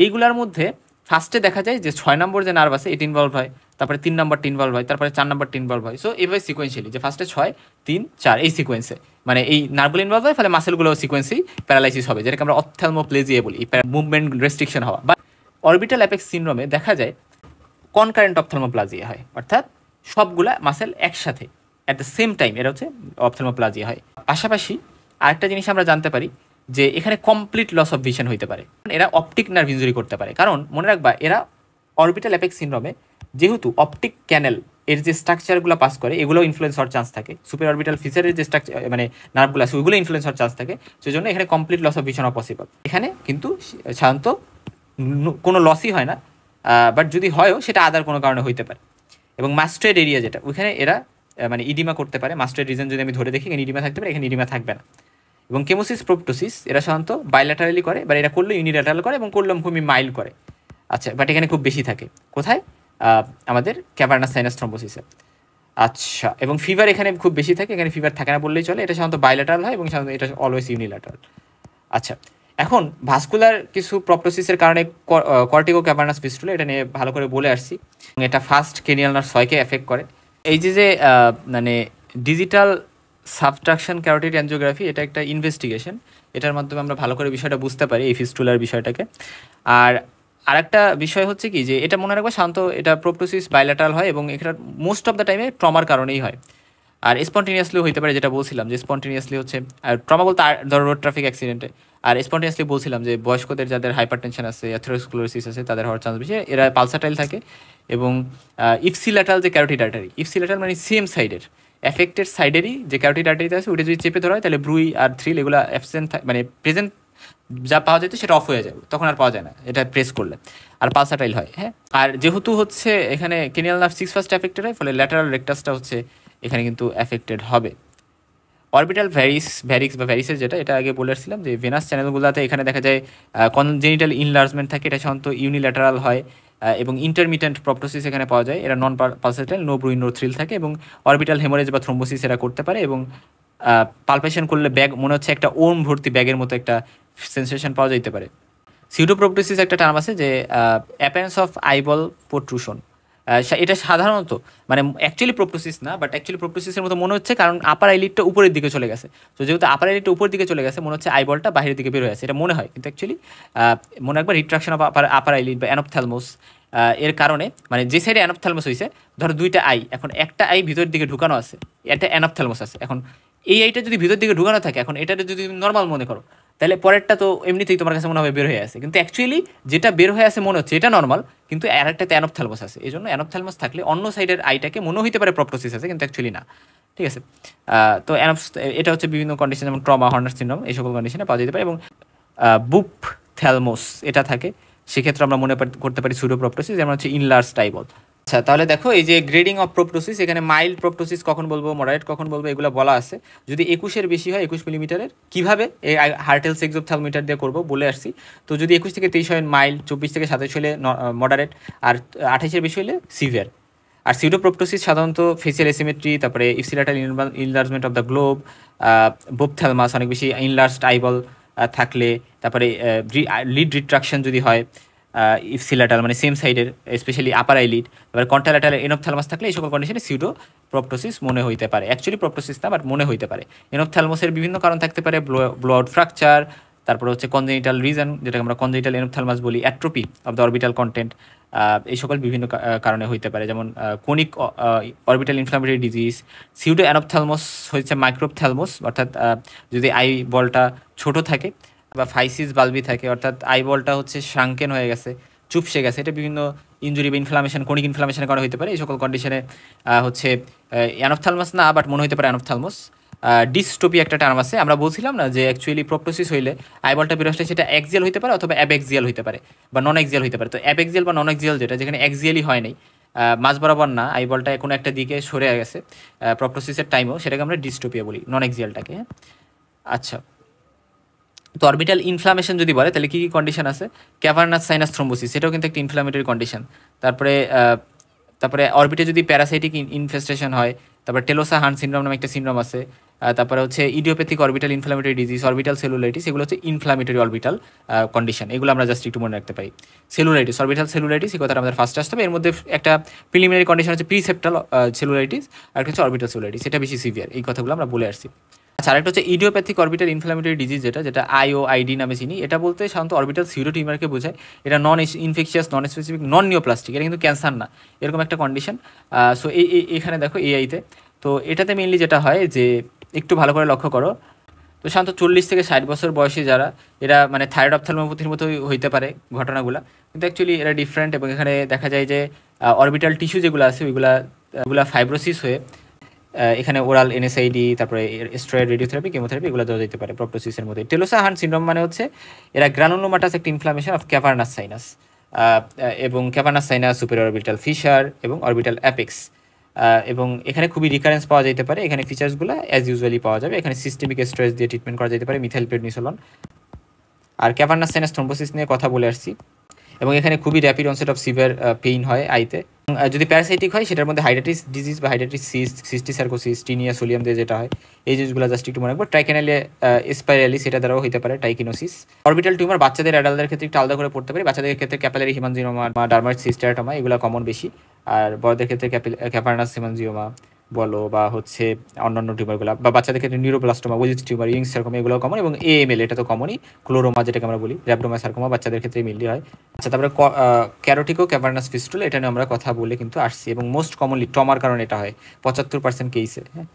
এইগুলার মধ্যে ফার্স্টে দেখা যায় যে 6 নম্বর যে নার্ভ আছে এটা ইনভলভ হয়, তারপরে 3 নম্বরটা ইনভলভ হয়, তারপরে 4 নম্বরটা ইনভলভ হয়। সো এইভাবে সিকোয়েন্সিয়ালি যে ফার্স্টে 6, 3, 4 এই সিকোয়েন্সে মানে এই নার্ভগুলো ইনভলভ হয়, ফলে মাসেলগুলো সিকোয়েন্সেই প্যারালাইসিস হবে, যেটাকে আমরা অপথ্যালমোপ্লেজিয়া বলি, মুভমেন্ট রেস্ট্রিকশন হওয়া। বা অরবিটাল অ্যাপেক্স সিনড্রোমে দেখা যায় কনকারেন্ট অপথ্যালমোপ্লাজিয়া হয়, অর্থাৎ সবগুলা মাসেল একসাথে অ্যাট দ্য সেম টাইম এরা হচ্ছে অপথ্যালমোপ্লাজিয়া হয়। পাশাপাশি আরেকটা জিনিস আমরা জানতে পারি যে এখানে কমপ্লিট লস অফ ভিশন হইতে পারে, এরা অপটিক নার্ভ ইনজুরি করতে পারে, কারণ মনে রাখবা এরা অরবিটাল অ্যাপেক্স সিনড্রোমে যেহেতু অপটিক ক্যানেল এর যে স্ট্রাকচারগুলো পাস করে এগুলো ইনফ্লুয়েন্স হওয়ার চান্স থাকে, সুপার অরবিটাল ফিচারের যে স্ট্রাকচার মানে নার্ভগুলো আছে ওইগুলো ইনফ্লুয়েন্স হওয়ার চান্স থাকে, সেই জন্য এখানে complete loss of vision possible. এখানে কিন্তু সাধারণত কোনো লসই হয় না, বাট যদি হয়ও সেটা আদার কোনো কারণে হইতে পারে। এবং মাস্টেড এরিয়া যেটা ওইখানে এরা মানে ইডিমা করতে পারে, মাস্টেড রিজন যদি আমি ধরে দেখি এখানে ইডিমা থাকতে পারে, এখানে ইডিমা থাকবে না। এবং কেমোসিস প্রোপ্টোসিস এরা সাধারণত বাইল্যাটারালি করে, বা এরা করলে ইউনিল্যাটারাল করে এবং করলে খুবই মাইল্ড করে। আচ্ছা, বাট এখানে খুব বেশি থাকে কোথায়, আমাদের ক্যাভার্নাস সাইনাস থ্রম্বোসিসে। আচ্ছা, এবং ফিভার এখানে খুব বেশি থাকে, এখানে ফিভার থাকে না বললেই চলে, এটা সাধারণত বাইল্যাটারাল হয় এবং সাধারণত এটা অলওয়েজ ইউনিল্যাটারাল। আচ্ছা, এখন ভাস্কুলার কিছু প্রপটোসিসের কারণে কর্টিকো ক্যাভার্নাস ফিস্টুলা, এটা নিয়ে ভালো করে বলে আসছি, এটা ফার্স্ট ক্রেনিয়াল নার্ভ 6কে এফেক্ট করে। এই যে মানে ডিজিটাল সাবট্রাকশন ক্যারোটিড অ্যানজিওগ্রাফি, এটা একটা ইনভেস্টিগেশন, এটার মাধ্যমে আমরা ভালো করে বিষয়টা বুঝতে পারি এই ফিস্টুলার বিষয়টাকে। আর আরেকটা বিষয় হচ্ছে কি যে এটা মনে রাখবো সাধারণত এটা প্রপটোসিস বাইল্যাটারাল হয় এবং এটা মোস্ট অফ দ্য টাইমে ট্রমার কারণেই হয়। আর স্পন্টেনিয়াসলিও হইতে পারে, যেটা বলছিলাম যে স্পন্টেনিয়াসলি হচ্ছে, আর ট্রমা বলতে ধরো রোড ট্রাফিক অ্যাক্সিডেন্টে, আর স্পন্টেনিয়াসলি বলছিলাম যে বয়স্কদের যাদের হাইপারটেনশন আছে, অ্যাথেরোস্ক্লেরোসিস আছে, তাদের হওয়ার চান্স বেশি, এরা পালসাটাইল থাকে। এবং ইপসিল্যাটারাল যে ক্যারোটিড আর্টারি, ইপসিল্যাটারাল মানে সেম সাইডের এফেক্টেড সাইডেরই যে ক্যারোটিড আর্টারিতে আছে ওটা যদি চেপে ধরা হয় তাহলে ব্রুই আর থ্রিল এগুলো অ্যাবসেন্ট মানে প্রেজেন্ট যা পাওয়া যেত সেটা অফ হয়ে যাবে, তখন আর পাওয়া যায় না এটা প্রেস করলে, আর পালসাটাইল হয়। হ্যাঁ, আর যেহেতু হচ্ছে এখানে ক্রেনিয়াল নার্ভ 6 ফার্স্ট এফেক্টেড হয়, ফলে ল্যাটারাল রেকটাসটা হচ্ছে এখানে কিন্তু এফেক্টেড হবে। অরবিটাল ভ্যারিক্স বা ভ্যারিসেস যেটা, এটা আগে বলে আসছিলাম যে ভেনাস চ্যানেলগুলোতে এখানে দেখা যায় কনজেনিটাল ইনলার্জমেন্ট থাকে, এটা সাধারণত ইউনিল্যাটারাল হয়। এবং ইন্টারমিটেন্ট প্রপটোসিস এখানে পাওয়া যায়, এরা নন পালসাটাইল, নো ব্রুইন নো থ্রিল থাকে। এবং অরবিটাল হেমোরেজ বা থ্রোম্বোসিস এরা করতে পারে, এবং পালপেশন করলে ব্যাগ মনে হচ্ছে একটা ওম ভর্তি ব্যাগের মতো একটা সেন্সেশন পাওয়া যেতে পারে। সিউডোপ্রপটোসিস একটা টার্ম আছে যে অ্যাপিয়ারেন্স অফ আইবল প্রোট্রুশন, এটা সাধারণত মানে অ্যাকচুয়ালি প্রোপ্টোসিস না, বাট অ্যাকচুয়ালি প্রোপ্টোসিসের মতো মনে হচ্ছে, কারণ আপার আইলিডটা উপরের দিকে চলে গেছে। তো যেহেতু আপার আইলিডটা উপরের দিকে চলে গেছে মনে হচ্ছে আইবলটা বাইরের দিকে বের হয়ে আছে, এটা মনে হয়, কিন্তু অ্যাকচুয়ালি মনে রাখবা রিট্রাকশন অফ আপার আইলিড বা অ্যানপথ্যালমোস এর কারণে, মানে যে সাইডে অ্যানপথ্যালমোস হয়েছে, ধরো দুইটা আই, এখন একটা আই ভিতরের দিকে ঢুকানো আছে, একটা অ্যানপথ্যালমোস আছে, এখন এই আইটা যদি ভিতর দিকে ঢুকানো থাকে, এখন এটা যদি নর্মাল মনে করো, তাহলে পরেরটা তো এমনিতেই তোমার কাছে মনে হবে বের হয়ে আছে, কিন্তু অ্যাকচুয়ালি যেটা বের হয়ে আছে মনে হচ্ছে এটা নর্মাল, কিন্তু আর একটা অ্যানপথ্যালমাস আছে, এই জন্য অ্যানপথ্যালমাস থাকলে অন্য সাইডের আইটাকে মনে হইতে পারে প্রপটোসিস আছে, কিন্তু অ্যাকচুয়ালি না। ঠিক আছে, তো এটা হচ্ছে বিভিন্ন কন্ডিশন যেমন ট্রমা, হর্নার সিনড্রোম, এই সকল কন্ডিশনে পাওয়া যেতে পারে। এবং বুপ থ্যালমোস এটা থাকে, সেক্ষেত্রে আমরা মনে করতে পারি সুডোপ্রপটোসিস, যেমন হচ্ছে ইনলার্জ আইবল। আচ্ছা, তাহলে দেখো এই যে গ্রেডিং অফ প্রোপটোসিস, এখানে মাইল্ড প্রোপটোসিস কখন বলবো, মডারেট কখন বলবো, এগুলো বলা আছে। যদি 21-এর বেশি হয়, 21 মিলিমিটারের, কীভাবে এই হার্টেলস এক্সোপথ্যালমিটার দিয়ে করবো বলে আসছি। তো যদি 21 থেকে 23 হয় মাইল্ড, 24 থেকে 27 হলে মডারেট, আর 28-এর বেশি হলে সিভিয়ার। আর সিউডোপ্রোপটোসিস সাধারণত ফেসিয়াল এসিমেট্রি, তারপরে ipsilateral enlargement of the globe, buphthalmos, অনেক বেশি ইনলার্জড আইবল থাকলে, তারপরে লিড রিট্রাকশন যদি হয়, ইপসিল্যাটারাল মানে সেম সাইডের, স্পেশালি আপার আইলিড, এবার কন্ট্রাল্যাটারাল এনোপথ্যালমাস থাকলে এই সকল কন্ডিশনে সিউডো প্রোপটোসিস মনে হইতে পারে। অ্যাকচুয়ালি প্রোপটোসিস না, বাট মনে হইতে পারে। এনোপথ্যালমাসের বিভিন্ন কারণ থাকতে পারে, ব্লো আউট ফ্র্যাকচার, তারপরে হচ্ছে কনজেনিটাল রিজন, যেটাকে আমরা কনজেনিটাল এনোপথ্যালমাস বলি, atrophy of the orbital content, এই সকল বিভিন্ন কারণে হইতে পারে, যেমন chronic orbital inflammatory disease. Pseudo anophthalmos হচ্ছে মাইক্রোপথ্যালমস, অর্থাৎ যদি আই বলটা ছোট থাকে বা ফাইসিস বালবি থাকে, অর্থাৎ আই বলটা হচ্ছে শ্রাঙ্কেন হয়ে গেছে, চুপসে গেছে, এটা বিভিন্ন ইনজুরি বা ইনফ্লামেশন, কোনিক ইনফ্লামেশনের কারণে হতে পারে। এই সকল কন্ডিশনে হচ্ছে অ্যানোপথ্যালমাস না, বাট মনে হতে পারে অ্যানোপথ্যালমস। ডিস্টোপি একটা টার্ম আছে, আমরা বলছিলাম না যে অ্যাকচুয়ালি প্রোপটোসিস হইলে আইবলটা বের আসলে সেটা অ্যাক্সিয়াল হতে পারে অথবা অ্যাবেক্সিয়াল হতে পারে বা নন এক্সিয়াল হতে পারে। তো অ্যাবেক্সিয়াল বা নন এক্সিয়াল যেটা, যেখানে অ্যাক্সিয়ালি হয় নাই, মাঝ বরাবর না, আইবলটা কোনো একটা দিকে সরে গেছে প্রোপটোসিসের টাইমেও, সেটাকে আমরা ডিস্টোপিয়া বলি, নন এক্সিয়ালটাকে। হ্যাঁ, আচ্ছা। তো অরবিটাল ইনফ্লামেশন যদি বলে তাহলে কী কী কন্ডিশন আছে? ক্যাভার্নাস সাইনাস থ্রোম্বোসিস, সেটাও কিন্তু একটা ইনফ্লামেটরি কন্ডিশন। তারপরে অরবিটে যদি প্যারাসাইটিক ইনফেস্টেশন হয়, তারপরে টেলোসা হান্ট সিনড্রোম নামে একটা সিনড্রোম আছে, তারপরে হচ্ছে idiopathic orbital inflammatory disease, orbital cellulitis, এগুলো হচ্ছে ইনফ্লামেটরি অরবিটাল কন্ডিশন। এগুলো আমরা জাস্ট একটু মনে রাখতে পারি। সেলুলাইটিস, অরবিটাল সেলুলাইটিস, এই কথাটা আমাদের ফার্স্ট আসতে হবে। এর মধ্যে একটা প্রিলিমিনারি কন্ডিশন হচ্ছে প্রিসেপ্টাল সেলুলাইটিস, আর একটা হচ্ছে অরবিটাল সেলুলাইটিস, এটা বেশি সিভিয়ার। এই কথাগুলো আমরা বলে আসছি। আচ্ছা, আরেকটা হচ্ছে ইডিওপ্যাথিক অরবিটাল ইনফ্লামেটরি ডিজিজ, যেটা আইওআইডি নামে চিনি। এটা বলতে সাধারণত অরবিটাল সিউডোটিউমারকে বোঝায়। এটা নন ইনফেকশিয়াস, নন স্পেসিফিক, নন নিওপ্লাস্টিক, এটা কিন্তু ক্যান্সার না, এরকম একটা কন্ডিশন। সো এখানে দেখো এআইতে, তো এটাতে মেইনলি যেটা হয় যে একটু ভালো করে লক্ষ্য করো, তো সাধারণত 40 থেকে 60 বছর বয়সী যারা, এরা মানে থাইরয়েড অপথ্যালমোপ্যাথির মতো হইতে পারে ঘটনাগুলো, কিন্তু অ্যাকচুয়ালি এরা ডিফারেন্ট। এবং এখানে দেখা যায় যে অরবিটাল টিস্যু যেগুলো আছে ওইগুলা ফাইব্রোসিস হয়ে এখানে ওরাল এনএসআইডি, তারপরে স্টেরয়েড, রেডিওথেরাপি, কেমোথেরাপি, এগুলো দেওয়া যেতে পারে প্রোপটোসিসের মধ্যে। টেলোসা হান্ট সিনড্রোম মানে হচ্ছে এরা গ্রানুলোমাটাস একটা ইনফ্লামেশন অফ ক্যাভার্নাস সাইনাস, এবং cavernous sinus, superior orbital fissure এবং অরবিটাল অ্যাপেক্স। এবং এখানে খুবই রিকারেন্স পাওয়া যেতে পারে। এখানে ফিচার্সগুলো অ্যাজ ইউজুয়ালি পাওয়া যাবে। এখানে সিস্টেমিক স্টেরয়েডস দিয়ে ট্রিটমেন্ট করা যেতে পারে, মিথাইল প্রেডনিসোলন। আর ক্যাভার্নাস সাইনাস থ্রোম্বোসিস নিয়ে কথা বলে আসছি, এবং এখানে খুবই rapid onset of severe pain হয় আইতে। যদি প্যারাসাইটিক হয় সেটার মধ্যে হাইড্রাটিস ডিজিজ বা হাইড্রাটিস সিস্টিসার্কোসিস, টিনিয়া সোলিয়াম দিয়ে যেটা হয়, এই জিনিসগুলো জাস্ট একটু মনে রাখবো। ট্রাইকেনালিয়া স্পাইরালিস, এটা দ্বারাও হতে পারে টাইকিনোসিস। অরবিটাল টিউমার বাচ্চাদের অ্যাডাল্টদের ক্ষেত্রে একটু আলাদা করে পড়তে পারি। বাচ্চাদের ক্ষেত্রে ক্যাপিলারি হিমানজিওমা, ডারমাইট সিস্টারটমা, এগুলো কমন বেশি। আর বড়দের ক্ষেত্রে ক্যাভার্নাস হিমানজিওমা বলো, বা হচ্ছে অন্যান্য টিউমারগুলো, বা বাচ্চাদের ক্ষেত্রে নিউরোপ্লাস্টোমা, ওয়েজিস টিউমার, ইউং সার্কোমা, এগুলো কমন। এবং এএমএল, এটা তো কমনই। ক্লোরোমা যেটাকে আমরা বলি, র্যাবডোমা সার্কোমা, বাচ্চাদের ক্ষেত্রে মিললি হয়। আচ্ছা, তারপরে ক্যারোটিকো ক্যাভার্নাস ফিস্টুলা, এটা নিয়ে আমরা কথা বলে কিন্তু আসছি, এবং মোস্ট কমনলি ট্রমার কারণে এটা হয় 75% কেসে। হ্যাঁ,